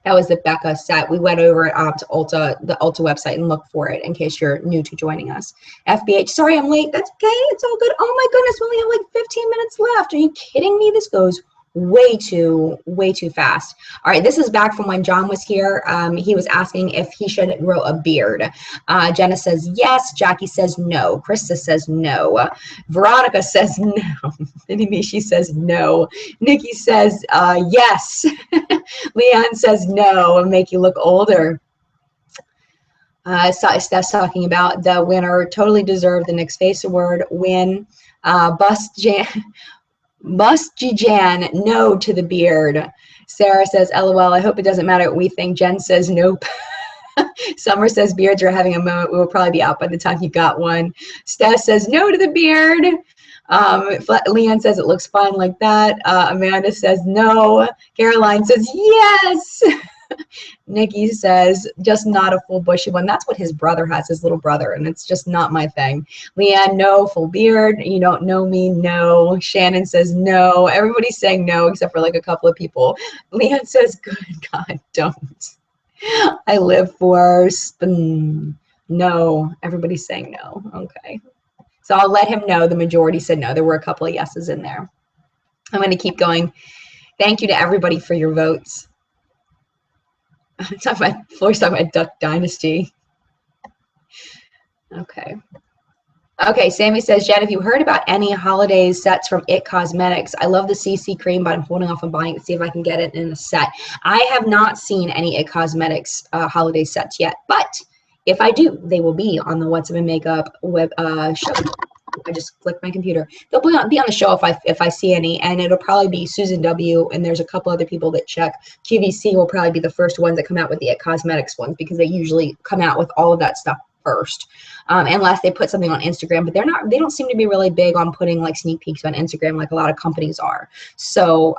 That was the Becca set. We went over to Ulta, the Ulta website, and looked for it in case you're new to joining us. FBH, sorry I'm late. That's okay. It's all good. Oh my goodness, we only have like 15 minutes left. Are you kidding me? This goes way too fast. All right, this is back from when John was here. He was asking if he should grow a beard. Jenna says yes. Jackie says no. Krista says no. Veronica says no. She says no. Nikki says yes. Leanne says no, make you look older. Steph's talking about the winner totally deserved the Nick's Face Award win. Busty Jan, no to the beard. Sarah says, LOL, I hope it doesn't matter what we think. Jen says, nope. Summer says, beards are having a moment. We will probably be out by the time you got one. Steph says, no to the beard. Leanne says, it looks fine like that. Amanda says, no. Caroline says, yes. Nikki says, just not a full bushy one. That's what his brother has, his little brother, and it's just not my thing. Leanne, no. Full beard. You don't know me, no. Shannon says, no. Everybody's saying no except for like a couple of people. Leanne says, good God, don't. I live for no. Everybody's saying no. Okay. So I'll let him know the majority said no. There were a couple of yeses in there. I'm going to keep going. Thank you to everybody for your votes. Floyd's talking about Duck Dynasty. Okay. Okay, Sammy says, Jen, have you heard about any holiday sets from It Cosmetics? I love the CC cream, but I'm holding off on buying it to see if I can get it in a set. I have not seen any It Cosmetics holiday sets yet, but if I do, they will be on the What's Up in Makeup web show. I just clicked my computer. They'll be on the show if I see any, and it'll probably be Susan W. and there's a couple other people that check. QVC will probably be the first ones that come out with the It Cosmetics ones because they usually come out with all of that stuff first, unless they put something on Instagram. But they don't seem to be really big on putting like sneak peeks on Instagram like a lot of companies are. So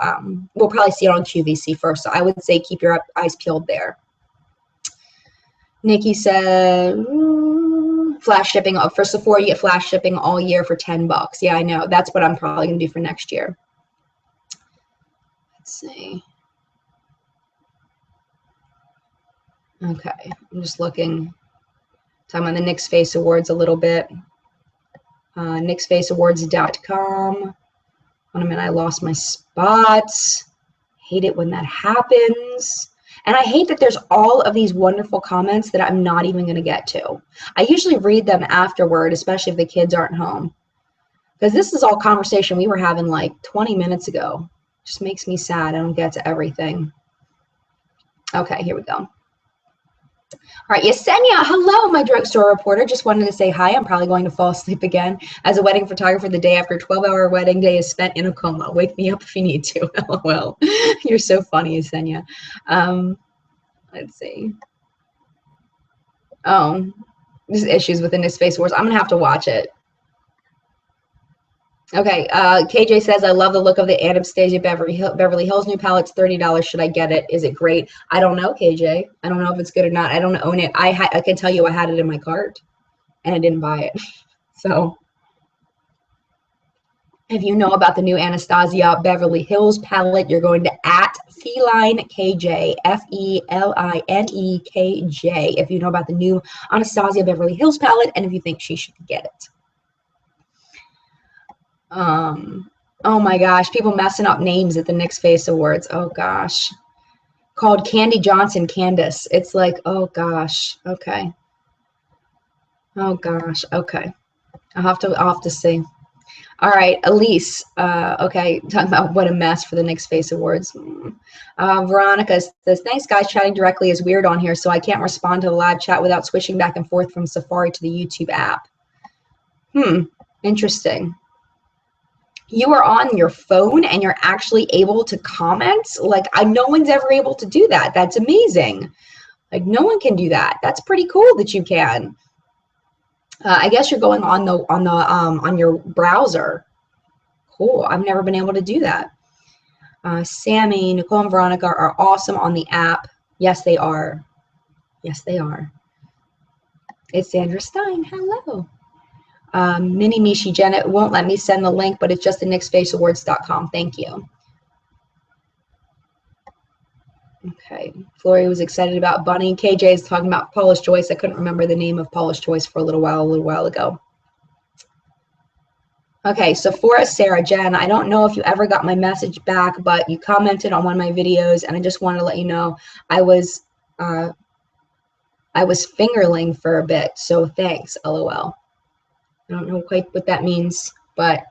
we'll probably see it on QVC first. So I would say keep your eyes peeled there. Nikki said, flash shipping for Sephora, you get flash shipping all year for $10. Yeah, I know. That's what I'm probably going to do for next year. Let's see. Okay, I'm just looking. Talking about the Nick's Face Awards a little bit. NicksFaceAwards.com. Wait a minute, I lost my spots. Hate it when that happens. And I hate that there's all of these wonderful comments that I'm not even going to get to. I usually read them afterward, especially if the kids aren't home. Because this is all conversation we were having like 20 minutes ago. Just makes me sad. I don't get to everything. Okay, here we go. All right, Yesenia, hello, my drugstore reporter. Just wanted to say hi. I'm probably going to fall asleep again as a wedding photographer the day after a 12-hour wedding day is spent in a coma. Wake me up if you need to. LOL. You're so funny, Yesenia. Let's see. Oh, there's issues with the Nick's Face Awards. I'm going to have to watch it. Okay, KJ says, I love the look of the Anastasia Beverly Hills new palette. It's $30. Should I get it? Is it great? I don't know, KJ. I don't know if it's good or not. I don't own it. I can tell you I had it in my cart, and I didn't buy it. So if you know about the new Anastasia Beverly Hills palette, you're going to @FelineKJ, FELINEKJ, if you know about the new Anastasia Beverly Hills palette, and if you think she should get it. Oh my gosh, people messing up names at the Nick's Face Awards. Oh gosh. Called Candy Johnson Candace. It's like, oh gosh. Okay. Oh gosh. Okay. I'll have to see. All right, Elise. Okay, talking about what a mess for the Nick's Face Awards. Veronica says, thanks guys, chatting directly is weird on here, so I can't respond to the live chat without switching back and forth from Safari to the YouTube app. Interesting. You are on your phone and you're actually able to comment? Like, no one's ever able to do that. That's amazing. Like, no one can do that. That's pretty cool that you can. I guess you're going on your browser. Cool. I've never been able to do that. Sammy, Nicole, and Veronica are awesome on the app. Yes, they are. Yes, they are. It's Sandra Stein. Hello. Mini Mishi, Janet won't let me send the link, but it's just at NicksFaceAwards.com. Thank you. Okay. Flory was excited about Bunny. KJ is talking about Paula's Choice. I couldn't remember the name of Paula's Choice for a little while ago. Okay, so for Sarah, Jen, I don't know if you ever got my message back, but you commented on one of my videos, and I just wanted to let you know I was fingerling for a bit, so thanks, LOL. I don't know quite what that means, but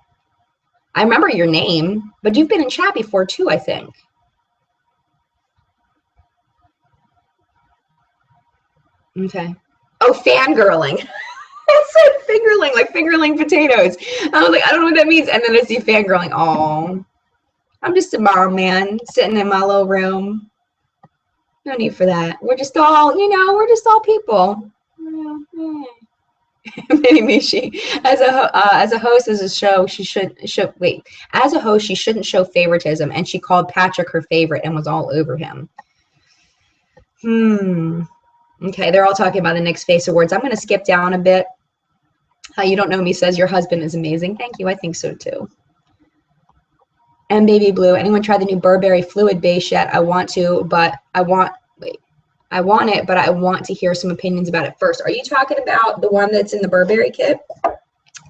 I remember your name, but you've been in chat before too, I think. Okay. Oh, fangirling. I said fingerling, like fingerling potatoes. I was like, I don't know what that means. And then I see fangirling. Oh, I'm just a mom, man, sitting in my little room. No need for that. We're just all, we're just all people. Maybe as a host as a show, she should wait. As a host, she shouldn't show favoritism, and she called Patrick her favorite and was all over him. Okay, they're all talking about the Nick's Face Awards. I'm going to skip down a bit. You Don't Know Me says your husband is amazing. Thank you. I think so too. And Baby Blue, anyone try the new Burberry Fluid Base yet? I want to, but I want it, but I want to hear some opinions about it first. Are you talking about the one that's in the Burberry kit?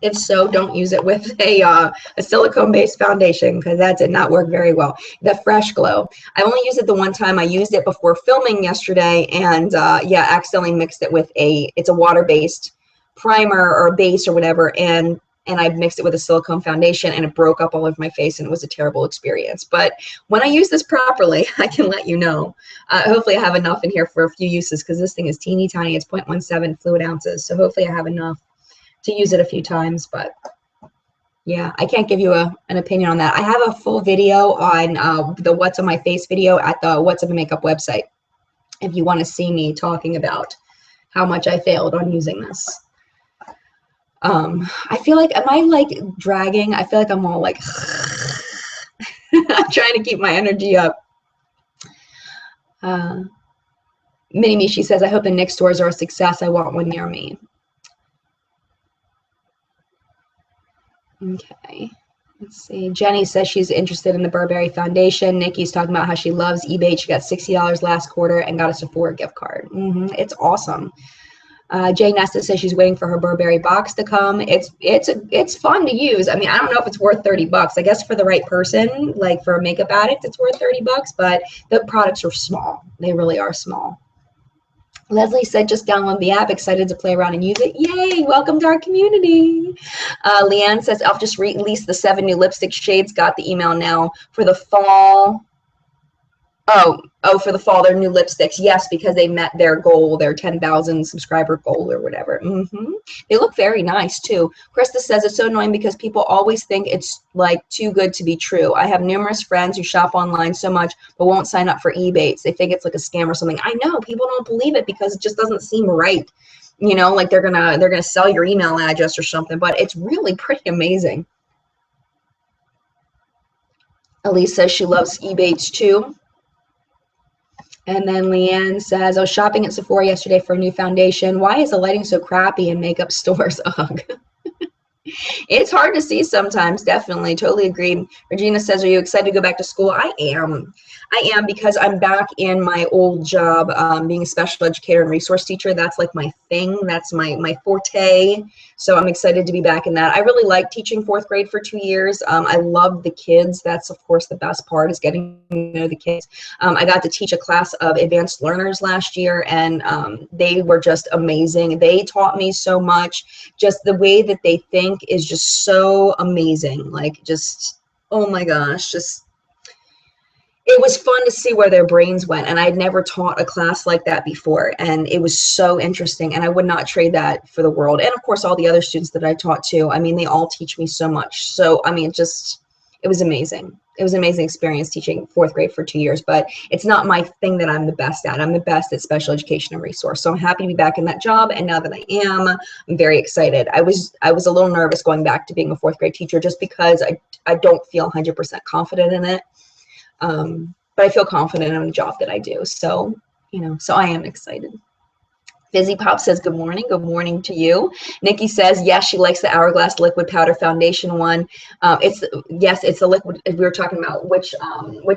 If so, don't use it with a silicone-based foundation because that did not work very well. The Fresh Glow. I only used it the one time. I used it before filming yesterday, and yeah, accidentally mixed it with it's a water-based primer or base or whatever, and I mixed it with a silicone foundation, and it broke up all over my face, and it was a terrible experience. But when I use this properly, I can let you know. Hopefully I have enough in here for a few uses because this thing is teeny tiny. It's 0.17 fluid ounces, so hopefully I have enough to use it a few times. But yeah, I can't give you an opinion on that. I have a full video on the What's on My Face video at the What's Up in Makeup website if you want to see me talking about how much I failed on using this. I feel like, am I like dragging? I feel like I'm all like, I'm trying to keep my energy up. Mini Me, she says, I hope the NYX stores are a success. I want one near me. Okay, let's see. Jenny says she's interested in the Burberry foundation. Nikki's talking about how she loves Ebates. She got $60 last quarter and got a Sephora gift card. It's awesome. Jay Nesta says she's waiting for her Burberry box to come. It's fun to use. I mean, I don't know if it's worth $30. I guess for the right person, like for a makeup addict, it's worth $30, but the products are small. They really are small. Leslie said, just download the app, excited to play around and use it. Yay, welcome to our community. Leanne says, I'll just release the 7 new lipstick shades. Got the email now for the fall. Oh, for the fall, their new lipsticks. Yes, because they met their goal, their 10,000 subscriber goal or whatever. They look very nice too. Krista says it's so annoying because people always think it's like too good to be true. I have numerous friends who shop online so much but won't sign up for Ebates. They think it's like a scam or something. I know people don't believe it because it just doesn't seem right. You know, like they're gonna sell your email address or something, but it's really pretty amazing. Elise says she loves Ebates too. And then Leanne says, I was shopping at Sephora yesterday for a new foundation. Why is the lighting so crappy in makeup stores? Ugh. It's hard to see sometimes, definitely. Totally agree. Regina says, are you excited to go back to school? I am. Because I'm back in my old job being a special educator and resource teacher. That's like my thing. That's my forte. So I'm excited to be back in that. I really like teaching 4th grade for 2 years. I love the kids. That's, of course, the best part is getting to know the kids. I got to teach a class of advanced learners last year, and they were just amazing. They taught me so much. Just the way that they think is just so amazing. Like, just, oh my gosh, just, it was fun to see where their brains went, and I'd never taught a class like that before, and it was so interesting, and I would not trade that for the world. And of course all the other students that I taught too, I mean, they all teach me so much. So I mean, just, it was amazing. It was an amazing experience teaching 4th grade for 2 years, but it's not my thing that I'm the best at. I'm the best at special education and resource. So I'm happy to be back in that job, and now that I am, I'm very excited. I was a little nervous going back to being a 4th grade teacher just because I don't feel 100% confident in it. But I feel confident in the job that I do. So, you know, so I am excited. Fizzy Pop says, good morning. Good morning to you. Nikki says, yes, she likes the Hourglass liquid powder foundation one. Yes, it's the liquid. We were talking about which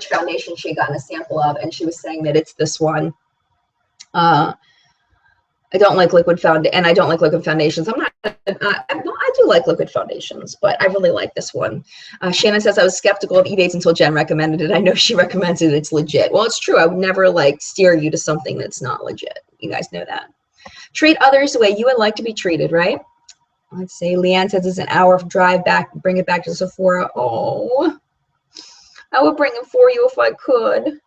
foundation she had gotten a sample of, and she was saying that it's this one. I don't like liquid and I don't like liquid foundations. I do like liquid foundations, but I really like this one. Shannon says, I was skeptical of Ebates until Jen recommended it. I know she recommends it. It's legit. Well, it's true. I would never like steer you to something that's not legit. You guys know that. Treat others the way you would like to be treated, right? Let's see. Leanne says it's an hour drive back. Bring it back to Sephora. Oh, I would bring it for you if I could.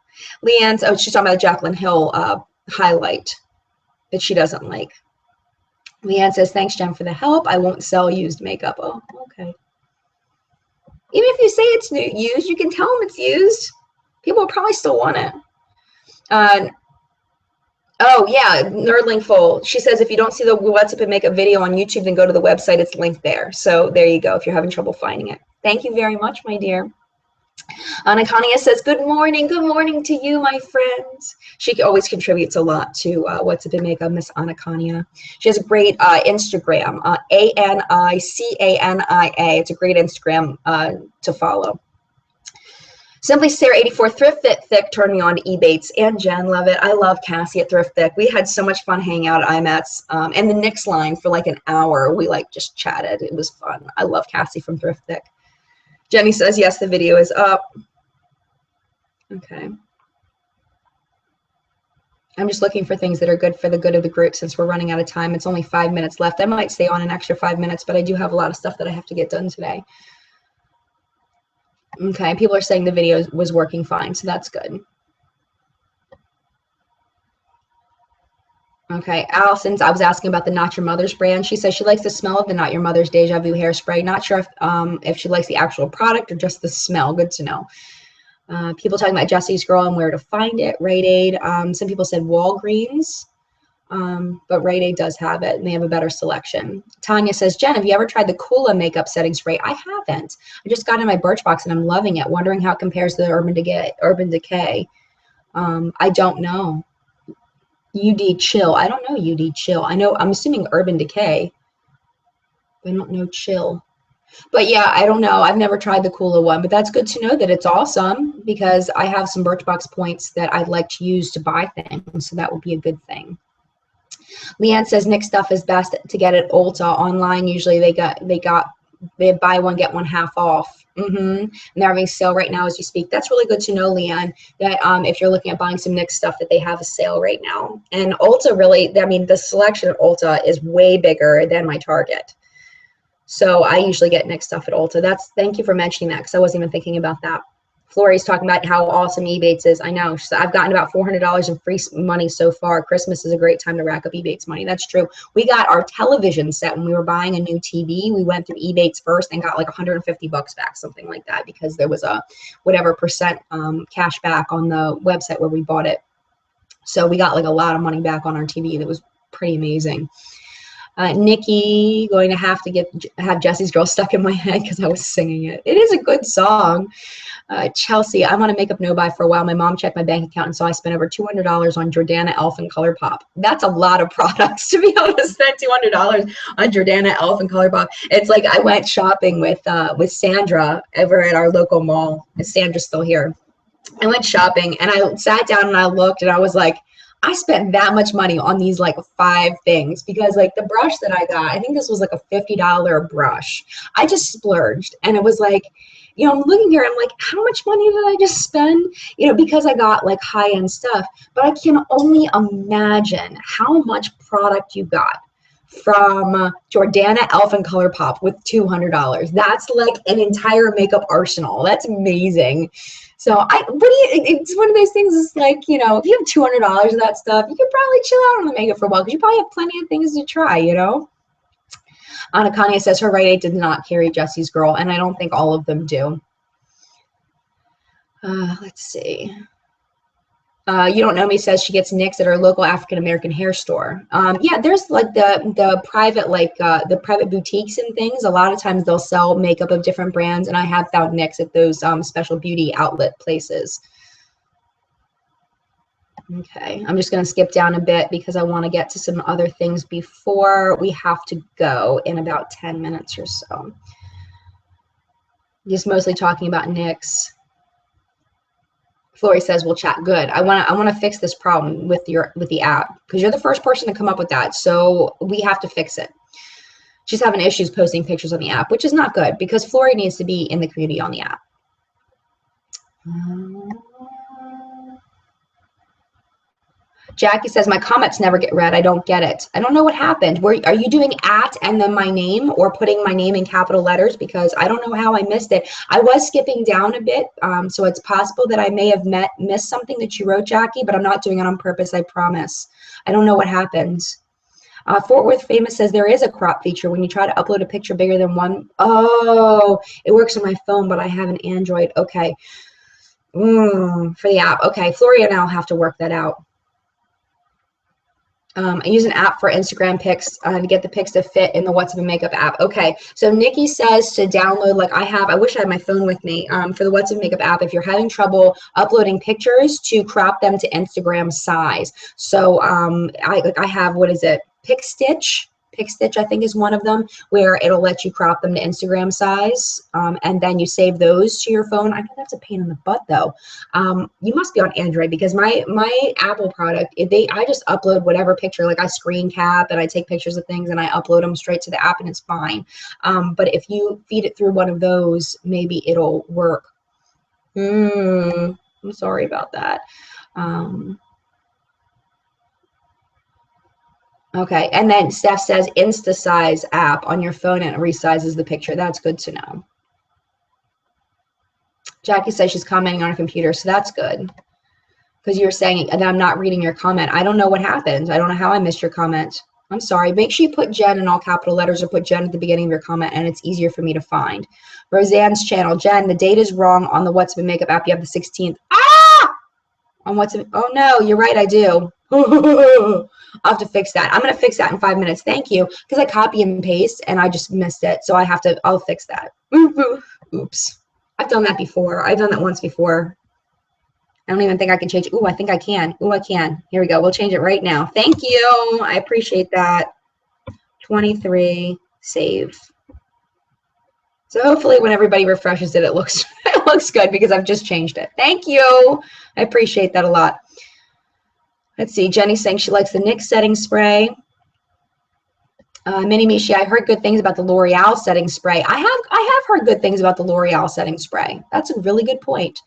Leanne's, oh, she's talking about the Jaclyn Hill highlight that she doesn't like. Leanne says, thanks, Jen, for the help. I won't sell used makeup. Oh, okay. Even if you say it's used, you can tell them it's used. People will probably still want it. Oh, yeah, Nerdlingful. She says, if you don't see the What's Up in Makeup video on YouTube, then go to the website. It's linked there. So there you go if you're having trouble finding it. Thank you very much, my dear. Anakania says, good morning to you, my friends. She always contributes a lot to What's Up in Makeup, Miss Anakania. She has a great Instagram, ANICANIA. It's a great Instagram to follow. Simply Sarah 84 Thrift Fit Thick turned me on to Ebates, and Jen, love it. I love Cassie at Thrift Thick. We had so much fun hanging out at IMATS and the Knix line for like an hour. We like just chatted. It was fun. I love Cassie from Thrift Thick. Jenny says, yes, the video is up. Okay. I'm just looking for things that are good for the good of the group since we're running out of time. It's only 5 minutes left. I might stay on an extra 5 minutes, but I do have a lot of stuff that I have to get done today. Okay, people are saying the video was working fine, so that's good. Okay, Allison's, I was asking about the Not Your Mother's brand. She says she likes the smell of the Not Your Mother's Deja Vu hairspray. Not sure if she likes the actual product or just the smell. Good to know. People talking about Jesse's Girl and where to find it. Rite Aid. Some people said Walgreens, but Rite Aid does have it, and they have a better selection. Tanya says, Jen, have you ever tried the Kula makeup setting spray? I haven't. I just got it in my Birchbox, and I'm loving it. Wondering how it compares to the Urban Decay. I don't know. UD Chill. I don't know UD Chill. I know, I'm assuming Urban Decay. I don't know Chill. But yeah, I don't know. I've never tried the Kula one, but that's good to know that it's awesome because I have some Birchbox points that I'd like to use to buy things, so that would be a good thing. Leanne says Nick stuff is best to get at Ulta online. Usually they buy one get one half off. And they're having a sale right now as you speak. That's really good to know, Leanne, that if you're looking at buying some Nick stuff, that they have a sale right now. And Ulta really, I mean, the selection at Ulta is way bigger than my Target. So I usually get Nick stuff at Ulta. Thank you for mentioning that because I wasn't even thinking about that. Florrie's talking about how awesome Ebates is. I know. So I've gotten about $400 in free money so far. Christmas is a great time to rack up Ebates money. That's true. We got our television set when we were buying a new TV. We went through Ebates first and got like $150 back, something like that, because there was a whatever percent cash back on the website where we bought it. So we got like a lot of money back on our TV. That was pretty amazing. Nikki, going to have Jesse's Girl stuck in my head because I was singing it. It is a good song. Chelsea, I'm on a makeup no-buy for a while. My mom checked my bank account and so I spent over $200 on Jordana Elf and ColourPop. That's a lot of products to be able to spend $200 on Jordana Elf and ColourPop. It's like I went shopping with Sandra over at our local mall. Sandra's still here. I went shopping and I sat down and I looked and I was like, I spent that much money on these like 5 things because like the brush that I got, I think this was like a $50 brush. I just splurged and it was like, you know, I'm looking here, I'm like, how much money did I just spend? You know, because I got like high-end stuff, but I can only imagine how much product you got from Jordana Elf and ColourPop with $200. That's like an entire makeup arsenal. That's amazing. So it's one of those things. It's like, you know, if you have $200 of that stuff, you could probably chill out on the makeup for a while because you probably have plenty of things to try, you know. Anna Kanye says her Rite Aid did not carry Jesse's Girl, and I don't think all of them do. Let's see. You Don't Know Me says she gets Nick's at her local African American hair store. Yeah, there's like the private the private boutiques and things. A lot of times they'll sell makeup of different brands, and I have found Nick's at those special beauty outlet places. Okay, I'm just going to skip down a bit because I want to get to some other things before we have to go in about 10 minutes or so. Just mostly talking about Nick's. Flory says we'll chat. Good. I want to fix this problem with the app because you're the first person to come up with that. So we have to fix it. She's having issues posting pictures on the app, which is not good because Flory needs to be in the community on the app. Jackie says, my comments never get read. I don't get it. I don't know what happened. Are you doing at and then my name or putting my name in capital letters? Because I don't know how I missed it. I was skipping down a bit. So it's possible that I may have missed something that you wrote, Jackie, but I'm not doing it on purpose. I promise. I don't know what happened. Fort Worth Famous says there is a crop feature when you try to upload a picture bigger than one. Oh, it works on my phone, but I have an Android. Okay. For the app. Okay. Floria and I'll have to work that out. I use an app for Instagram pics to get the pics to fit in the What's Up and Makeup app. Okay, so Nikki says to download, like I wish I had my phone with me, for the What's Up and Makeup app, if you're having trouble uploading pictures, to crop them to Instagram size. So I have, what is it, PicStitch Pick Stitch, I think, is one of them, where it'll let you crop them to Instagram size, and then you save those to your phone. I know that's a pain in the butt, though. You must be on Android, because my Apple product, I just upload whatever picture, like I screen cap and I take pictures of things and I upload them straight to the app and it's fine. But if you feed it through one of those, maybe it'll work. I'm sorry about that. Okay, and then Steph says InstaSize app on your phone and it resizes the picture. That's good to know. Jackie says she's commenting on her computer, so that's good. Because you're saying, and I'm not reading your comment. I don't know what happened. I don't know how I missed your comment. I'm sorry. Make sure you put Jen in all capital letters or put Jen at the beginning of your comment, and it's easier for me to find. Roseanne's channel. Jen, the date is wrong on the What's Up and Makeup app. You have the 16th. Ah! On What's Up? Oh, no, you're right. I do. I'll have to fix that. I'm going to fix that in 5 minutes. Thank you. Because I copy and paste, and I just missed it. So I'll fix that. Oops. I've done that before. I've done that once before. I don't even think I can change it. Ooh, I think I can. Ooh, I can. Here we go. We'll change it right now. Thank you. I appreciate that. 23, save. So hopefully when everybody refreshes it, it looks good, because I've just changed it. Thank you. I appreciate that a lot. Let's see. Jenny's saying she likes the NYX setting spray. Mini Mishi, I heard good things about the L'Oreal setting spray. I have heard good things about the L'Oreal setting spray. That's a really good point.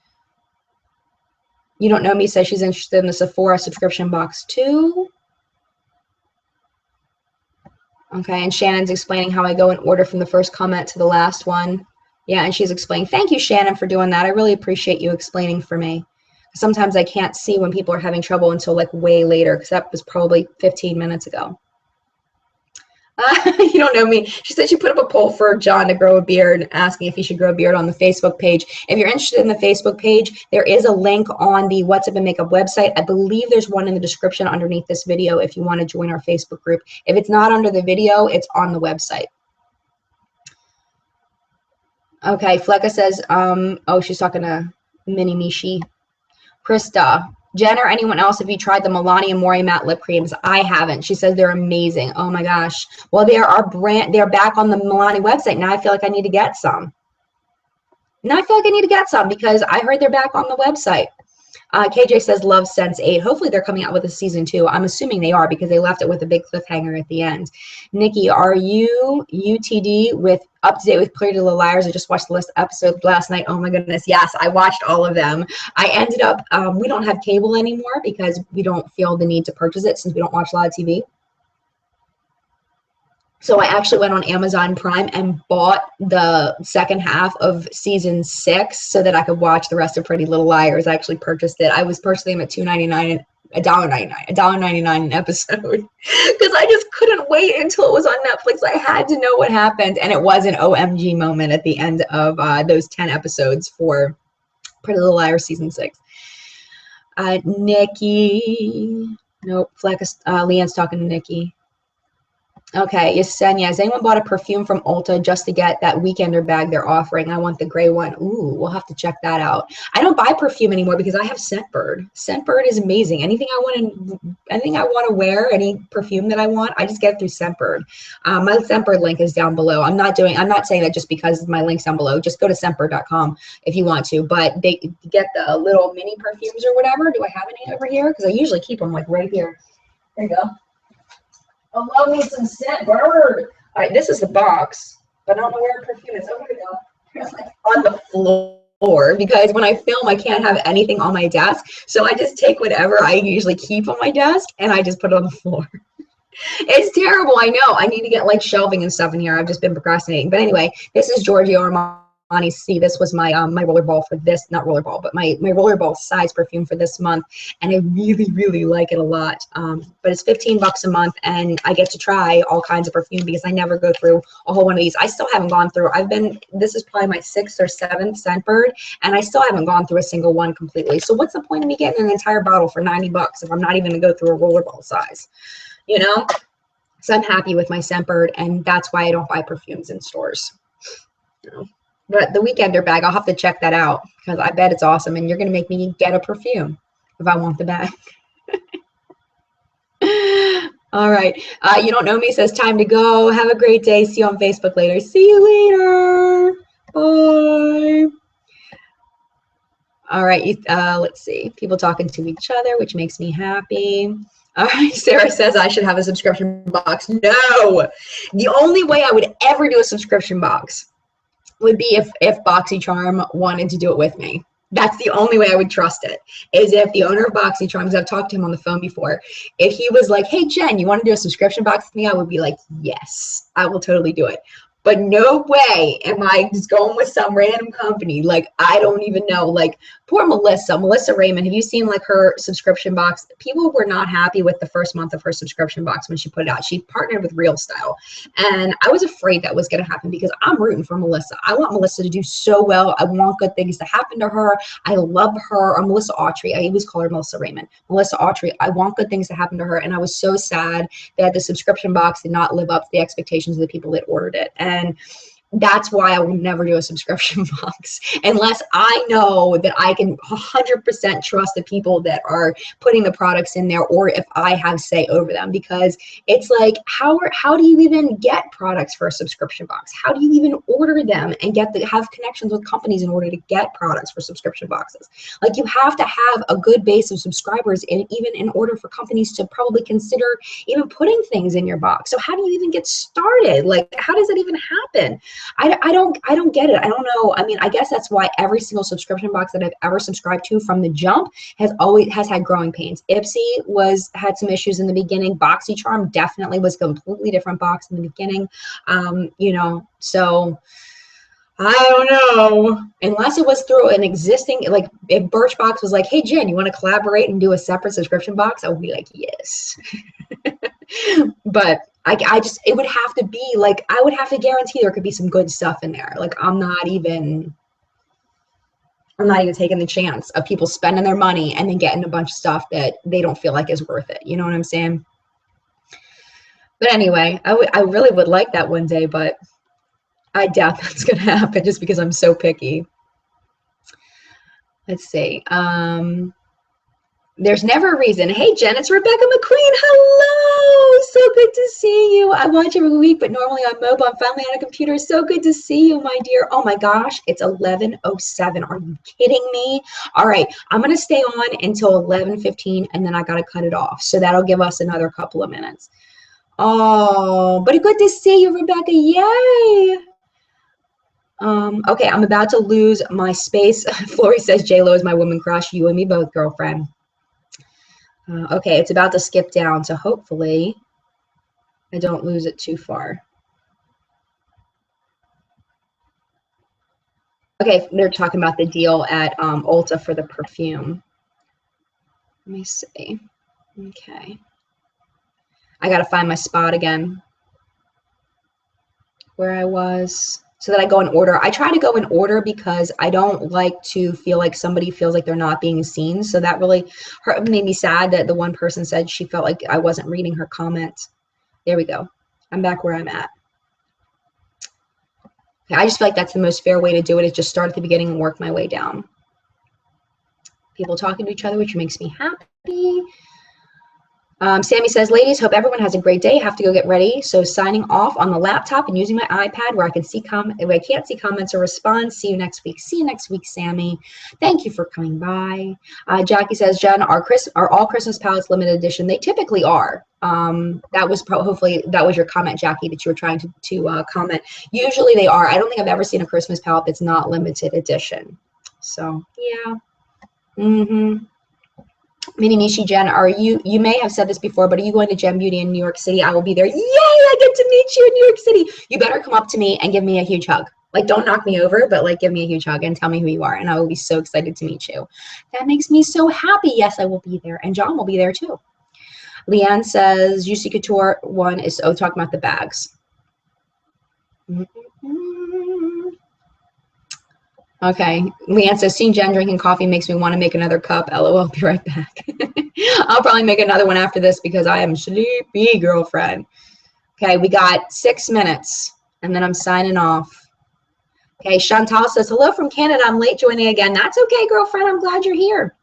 You Don't Know Me says she's interested in the Sephora subscription box too. Okay, and Shannon's explaining how I go in order from the first comment to the last one. Yeah, and she's explaining. Thank you, Shannon, for doing that. I really appreciate you explaining for me. Sometimes I can't see when people are having trouble until like way later, because that was probably 15 minutes ago. You Don't Know Me. She said she put up a poll for John to grow a beard, asking if he should grow a beard on the Facebook page. If you're interested in the Facebook page, there is a link on the What's Up and Makeup website. I believe there's one in the description underneath this video if you want to join our Facebook group. If it's not under the video, it's on the website. Okay, Flecka says, oh, she's talking to Mini Mishi. Krista. Jen or anyone else, have you tried the Milani and Mori matte lip creams? I haven't. She says they're amazing. Oh my gosh. Well, they're back on the Milani website. Now I feel like I need to get some. Because I heard they're back on the website. KJ says love Sense8. Hopefully they're coming out with a season 2. I'm assuming they are, because they left it with a big cliffhanger at the end. Nikki, are you UTD with up to date with Pretty Little Liars? I just watched the last episode last night. Oh my goodness. Yes, I watched all of them. I ended up, we don't have cable anymore because we don't feel the need to purchase it since we don't watch a lot of TV. So I actually went on Amazon Prime and bought the second half of season 6 so that I could watch the rest of Pretty Little Liars. I actually purchased it. I was purchasing them at $2.99, $1.99 an episode, because I just couldn't wait until it was on Netflix. I had to know what happened, and it was an OMG moment at the end of those 10 episodes for Pretty Little Liars season 6. Nikki, nope, Leanne's talking to Nikki. Okay, Yesenia, has anyone bought a perfume from Ulta just to get that weekender bag they're offering? I want the gray one. Ooh, we'll have to check that out. I don't buy perfume anymore because I have Scentbird. Scentbird is amazing. Anything I want to wear, any perfume that I want, I just get it through Scentbird. My Scentbird link is down below. I'm not saying that just because my link's down below. Just go to scentbird.com if you want to. But they get the little mini perfumes or whatever. Do I have any over here? Because I usually keep them like right here. There you go. I love me some Scentbird. All right, this is the box, but I don't know where the perfume is. Oh, here we go. It's like on the floor, because when I film, I can't have anything on my desk. So I just take whatever I usually keep on my desk and I just put it on the floor. It's terrible. I know. I need to get like shelving and stuff in here. I've just been procrastinating. But anyway, this is Giorgio Armani. See, this was my my rollerball for this, not rollerball, but my rollerball size perfume for this month, and I really like it a lot. But it's $15 a month, and I get to try all kinds of perfume because I never go through a whole one of these. I still haven't gone through. This is probably my 6th or 7th Scentbird, and I still haven't gone through a single one completely. So what's the point of me getting an entire bottle for $90 if I'm not even gonna go through a rollerball size, you know? So I'm happy with my Scentbird, and that's why I don't buy perfumes in stores. You know? But the weekender bag, I'll have to check that out because I bet it's awesome. And you're going to make me get a perfume if I want the bag. All right. You don't know me says time to go. Have a great day. See you on Facebook later. See you later. Bye. All right. Let's see. People talking to each other, which makes me happy. All right. Sarah says I should have a subscription box. No. The only way I would ever do a subscription box would be if BoxyCharm wanted to do it with me. That's the only way I would trust it, is if the owner of BoxyCharm, because I've talked to him on the phone before, if he was like, hey, Jen, you want to do a subscription box with me? I would be like, yes, I will totally do it. But no way am I just going with some random company. Like, I don't even know. Like, poor Melissa Raymond, have you seen like her subscription box? People were not happy with the first month of her subscription box when she put it out. She partnered with Real Style. And I was afraid that was going to happen because I'm rooting for Melissa. I want Melissa to do so well. I want good things to happen to her. I love her. Or Melissa Autry. I always call her Melissa Raymond. Melissa Autry. I want good things to happen to her. And I was so sad that the subscription box did not live up to the expectations of the people that ordered it. And that's why I will never do a subscription box unless I know that I can 100% trust the people that are putting the products in there, or if I have say over them, because it's like, how do you even get products for a subscription box? How do you even order them and have connections with companies in order to get products for subscription boxes? Like, you have to have a good base of subscribers, and even in order for companies to probably consider even putting things in your box. So how do you even get started? Like, how does that even happen? I don't get it. I don't know. I mean, I guess that's why every single subscription box that I've ever subscribed to from the jump has had growing pains. Ipsy had some issues in the beginning. BoxyCharm definitely was a completely different box in the beginning. So I don't know. Unless it was through an existing, like if Birchbox was like, hey, Jen, you want to collaborate and do a separate subscription box? I would be like, yes. But it would have to be like, I would have to guarantee there could be some good stuff in there. Like, I'm not even taking the chance of people spending their money and then getting a bunch of stuff that they don't feel like is worth it. You know what I'm saying? But anyway, I really would like that one day, but I doubt that's going to happen just because I'm so picky. Let's see. There's never a reason. Hey, Jen, it's Rebecca McQueen. Hello. So good to see you. I watch every week, but normally I'm mobile. I'm finally on a computer. So good to see you, my dear. Oh, my gosh. It's 11:07. Are you kidding me? All right. I'm going to stay on until 11:15, and then I got to cut it off. So that'll give us another couple of minutes. Oh, but good to see you, Rebecca. Yay. Okay, I'm about to lose my space. Flory says J-Lo is my woman crush. You and me both, girlfriend. Okay, it's about to skip down, so hopefully I don't lose it too far. Okay, they're talking about the deal at Ulta for the perfume. Let me see. Okay. I got to find my spot again where I was so that I go in order. I try to go in order because I don't like to feel like somebody feels like they're not being seen. So that really made me sad that the one person said she felt like I wasn't reading her comments. There we go. I'm back where I'm at. Okay, I just feel like that's the most fair way to do it, is just start at the beginning and work my way down. People talking to each other, which makes me happy. Sammy says, ladies, hope everyone has a great day. Have to go get ready. So signing off on the laptop and using my iPad where I can see if I can't see comments or respond. See you next week. See you next week, Sammy. Thank you for coming by. Jackie says, Jen, are all Christmas palettes limited edition? They typically are. That was hopefully that was your comment, Jackie, that you were trying to comment. Usually they are. I don't think I've ever seen a Christmas palette that's not limited edition. So yeah. Mini Nishi Jen, you may have said this before, but are you going to Gem Beauty in New York City? I will be there. Yay, I get to meet you in New York City. You better come up to me and give me a huge hug. Like, don't knock me over, but like give me a huge hug and tell me who you are. And I will be so excited to meet you. That makes me so happy. Yes, I will be there. And John will be there too. Leanne says, Juicy Couture one is talking about the bags. Okay, Leanne says, seeing Jen drinking coffee makes me want to make another cup. LOL, be right back. I'll probably make another one after this because I am sleepy, girlfriend. Okay, we got 6 minutes, and then I'm signing off. Okay, Chantal says, hello from Canada. I'm late joining again. That's okay, girlfriend. I'm glad you're here.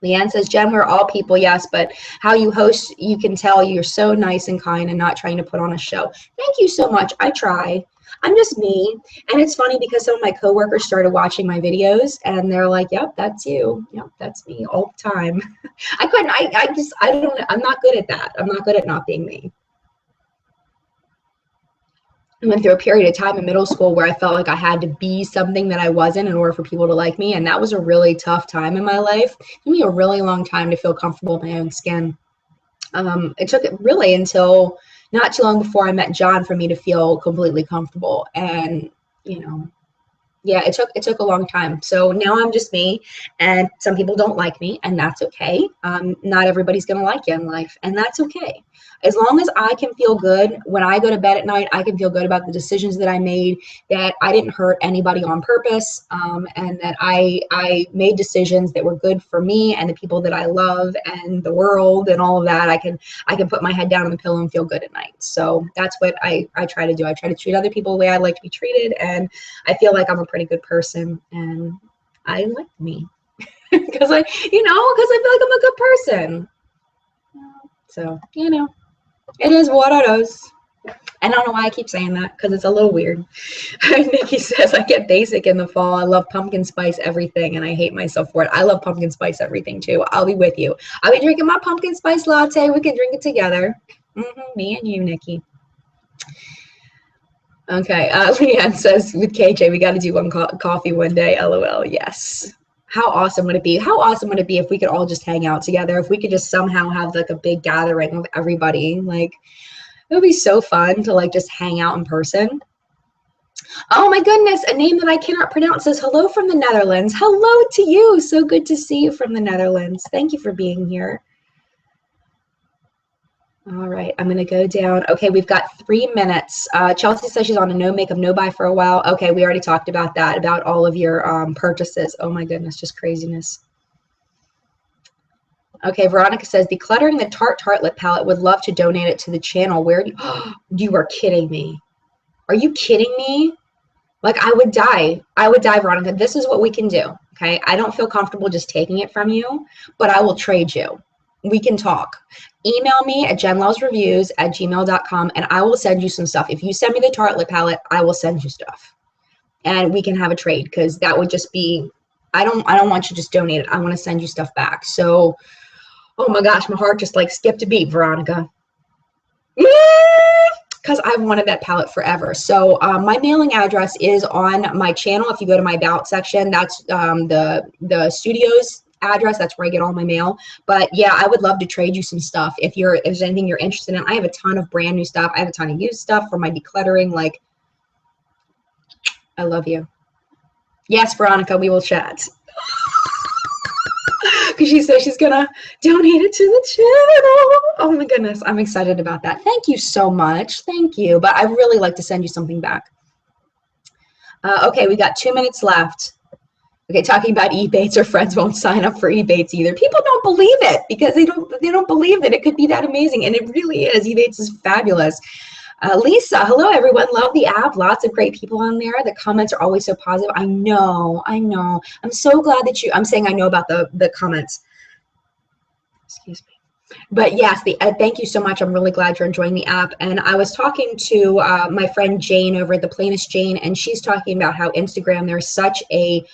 Leanne says, Jen, we're all people, yes, but how you host, you can tell you're so nice and kind and not trying to put on a show. Thank you so much. I try. I'm just me. And it's funny because some of my coworkers started watching my videos and they're like, yep, that's you. Yep, that's me all the time. I don't, I'm not good at that. I'm not good at not being me. I went through a period of time in middle school where I felt like I had to be something that I wasn't in order for people to like me. And that was a really tough time in my life. It took me a really long time to feel comfortable in my own skin. It took it really until not too long before I met John for me to feel completely comfortable. And, you know, yeah, it took a long time. So now I'm just me, and some people don't like me, and that's okay. Not everybody's gonna like you in life, and that's okay. As long as I can feel good when I go to bed at night, I can feel good about the decisions that I made, that I didn't hurt anybody on purpose, and that I made decisions that were good for me and the people that I love and the world and all of that. I can put my head down on the pillow and feel good at night. So that's what I try to do. I try to treat other people the way I like to be treated, and I feel like I'm a pretty good person, and I like me because I feel like I'm a good person. So, it is what it is. I don't know why I keep saying that, because it's a little weird. Nikki says, I get basic in the fall. I love pumpkin spice everything, and I hate myself for it. I love pumpkin spice everything, too. I'll be with you. I'll be drinking my pumpkin spice latte. We can drink it together. Me and you, Nikki. Okay, Leanne says, with KJ, we got to do one coffee one day, LOL. Yes. How awesome would it be? How awesome would it be if we could all just hang out together? If we could just somehow have like a big gathering of everybody? Like, it would be so fun to like just hang out in person. Oh my goodness, a name that I cannot pronounce says, hello from the Netherlands. Hello to you. So good to see you from the Netherlands. Thank you for being here. All right, I'm going to go down. Okay, we've got 3 minutes. Chelsea says she's on a no makeup, no buy for a while. Okay, we already talked about that, about all of your purchases. Oh my goodness, just craziness. Okay, Veronica says, decluttering the Tarte lip palette, would love to donate it to the channel. Where do you are kidding me. Are you kidding me? Like, I would die. I would die, Veronica. This is what we can do, okay? I don't feel comfortable just taking it from you, but I will trade you. We can talk. Email me at jenlovesreviews@gmail.com, and I will send you some stuff. If you send me the Tarte lip palette, I will send you stuff. And we can have a trade, because that would just be, I don't want you to just donate it. I want to send you stuff back. So, oh my gosh, my heart just like skipped a beat, Veronica. Because I've wanted that palette forever. So my mailing address is on my channel. If you go to my About section, that's the studio's address. That's where I get all my mail. But yeah, I would love to trade you some stuff if there's anything you're interested in. I have a ton of brand new stuff. I have a ton of used stuff for my decluttering. Like, I love you. Yes, Veronica, we will chat. Because she says she's gonna donate it to the channel. Oh my goodness, I'm excited about that. Thank you so much. Thank you. But I really like to send you something back. Okay, we got 2 minutes left. Okay, talking about Ebates, or friends won't sign up for Ebates either. People don't believe it because they don't believe that it could be that amazing, and it really is. Ebates is fabulous. Lisa, hello everyone. Love the app. Lots of great people on there. The comments are always so positive. I know. I'm so glad that I'm saying I know about the comments. Excuse me. But yes, thank you so much. I'm really glad you're enjoying the app. And I was talking to my friend Jane over at The Plainest Jane, and she's talking about how Instagram, there's such a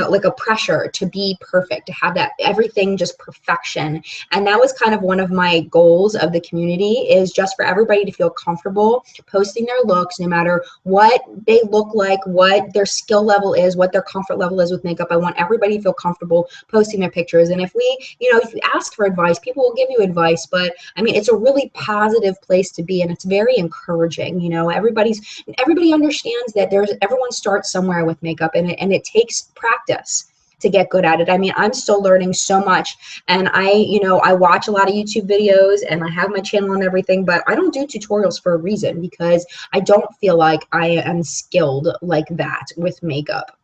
like a pressure to be perfect, to have that everything just perfection. And that was kind of one of my goals of the community, is just for everybody to feel comfortable posting their looks, no matter what they look like, what their skill level is, what their comfort level is with makeup. I want everybody to feel comfortable posting their pictures. And if if you ask for advice, people will give you advice, but I mean, it's a really positive place to be, and it's very encouraging. Everybody understands that everyone starts somewhere with makeup, and it takes practice to get good at it. I mean, I'm still learning so much, and I watch a lot of YouTube videos, and I have my channel and everything, but I don't do tutorials for a reason, because I don't feel like I am skilled like that with makeup.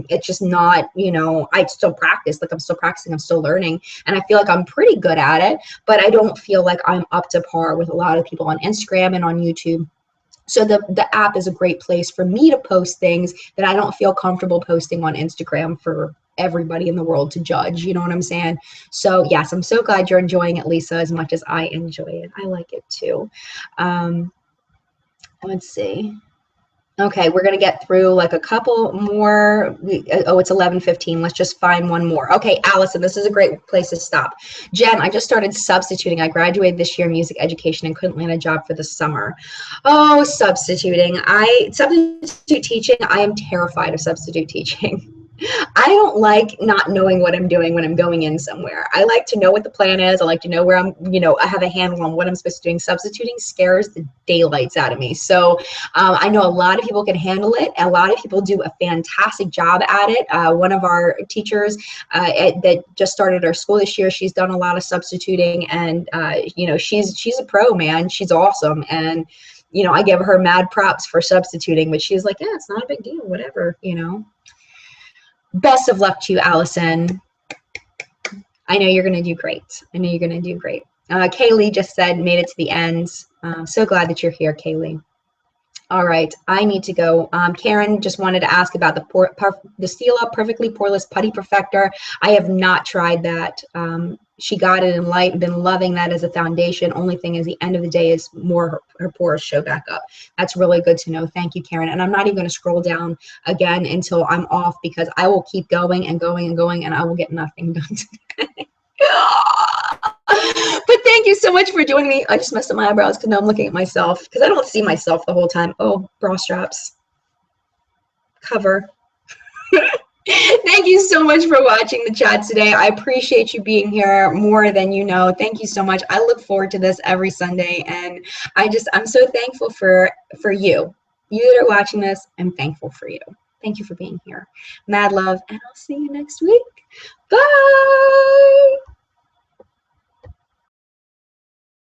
It's just not, I still practice, like I'm still practicing, I'm still learning, and I feel like I'm pretty good at it, but I don't feel like I'm up to par with a lot of people on Instagram and on YouTube. So the app is a great place for me to post things that I don't feel comfortable posting on Instagram for everybody in the world to judge. You know what I'm saying? So yes, I'm so glad you're enjoying it, Lisa, as much as I enjoy it. I like it too. Let's see. Okay, we're going to get through like a couple more. Oh, it's 11:15. Let's just find one more. Okay, Allison, this is a great place to stop. Jen, I just started substituting. I graduated this year in music education and couldn't land a job for the summer. Oh, substituting. Substitute teaching, I am terrified of substitute teaching. I don't like not knowing what I'm doing when I'm going in somewhere. I like to know what the plan is. I like to know where I have a handle on what I'm supposed to do. Substituting scares the daylights out of me. So I know a lot of people can handle it. A lot of people do a fantastic job at it. One of our teachers that just started our school this year, she's done a lot of substituting, and she's a pro, man. She's awesome. And I give her mad props for substituting, but she's like, yeah, it's not a big deal, whatever. Best of luck to you, Allison. I know you're going to do great. Kaylee just said, made it to the end. So glad that you're here, Kaylee. All right, I need to go. Karen just wanted to ask about the Stila Perfectly Poreless Putty Perfector. I have not tried that. She got it in light, been loving that as a foundation. Only thing is, the end of the day is more her pores show back up. That's really good to know. Thank you, Karen. And I'm not even going to scroll down again until I'm off, because I will keep going and going and going, and I will get nothing done today. But thank you so much for joining me. I just messed up my eyebrows because now I'm looking at myself, because I don't see myself the whole time. Oh, bra straps. Cover. Thank you so much for watching the chat today. I appreciate you being here more than you know. Thank you so much. I look forward to this every Sunday, and I'm so thankful for you. You that are watching this, I'm thankful for you. Thank you for being here. Mad love, and I'll see you next week. Bye.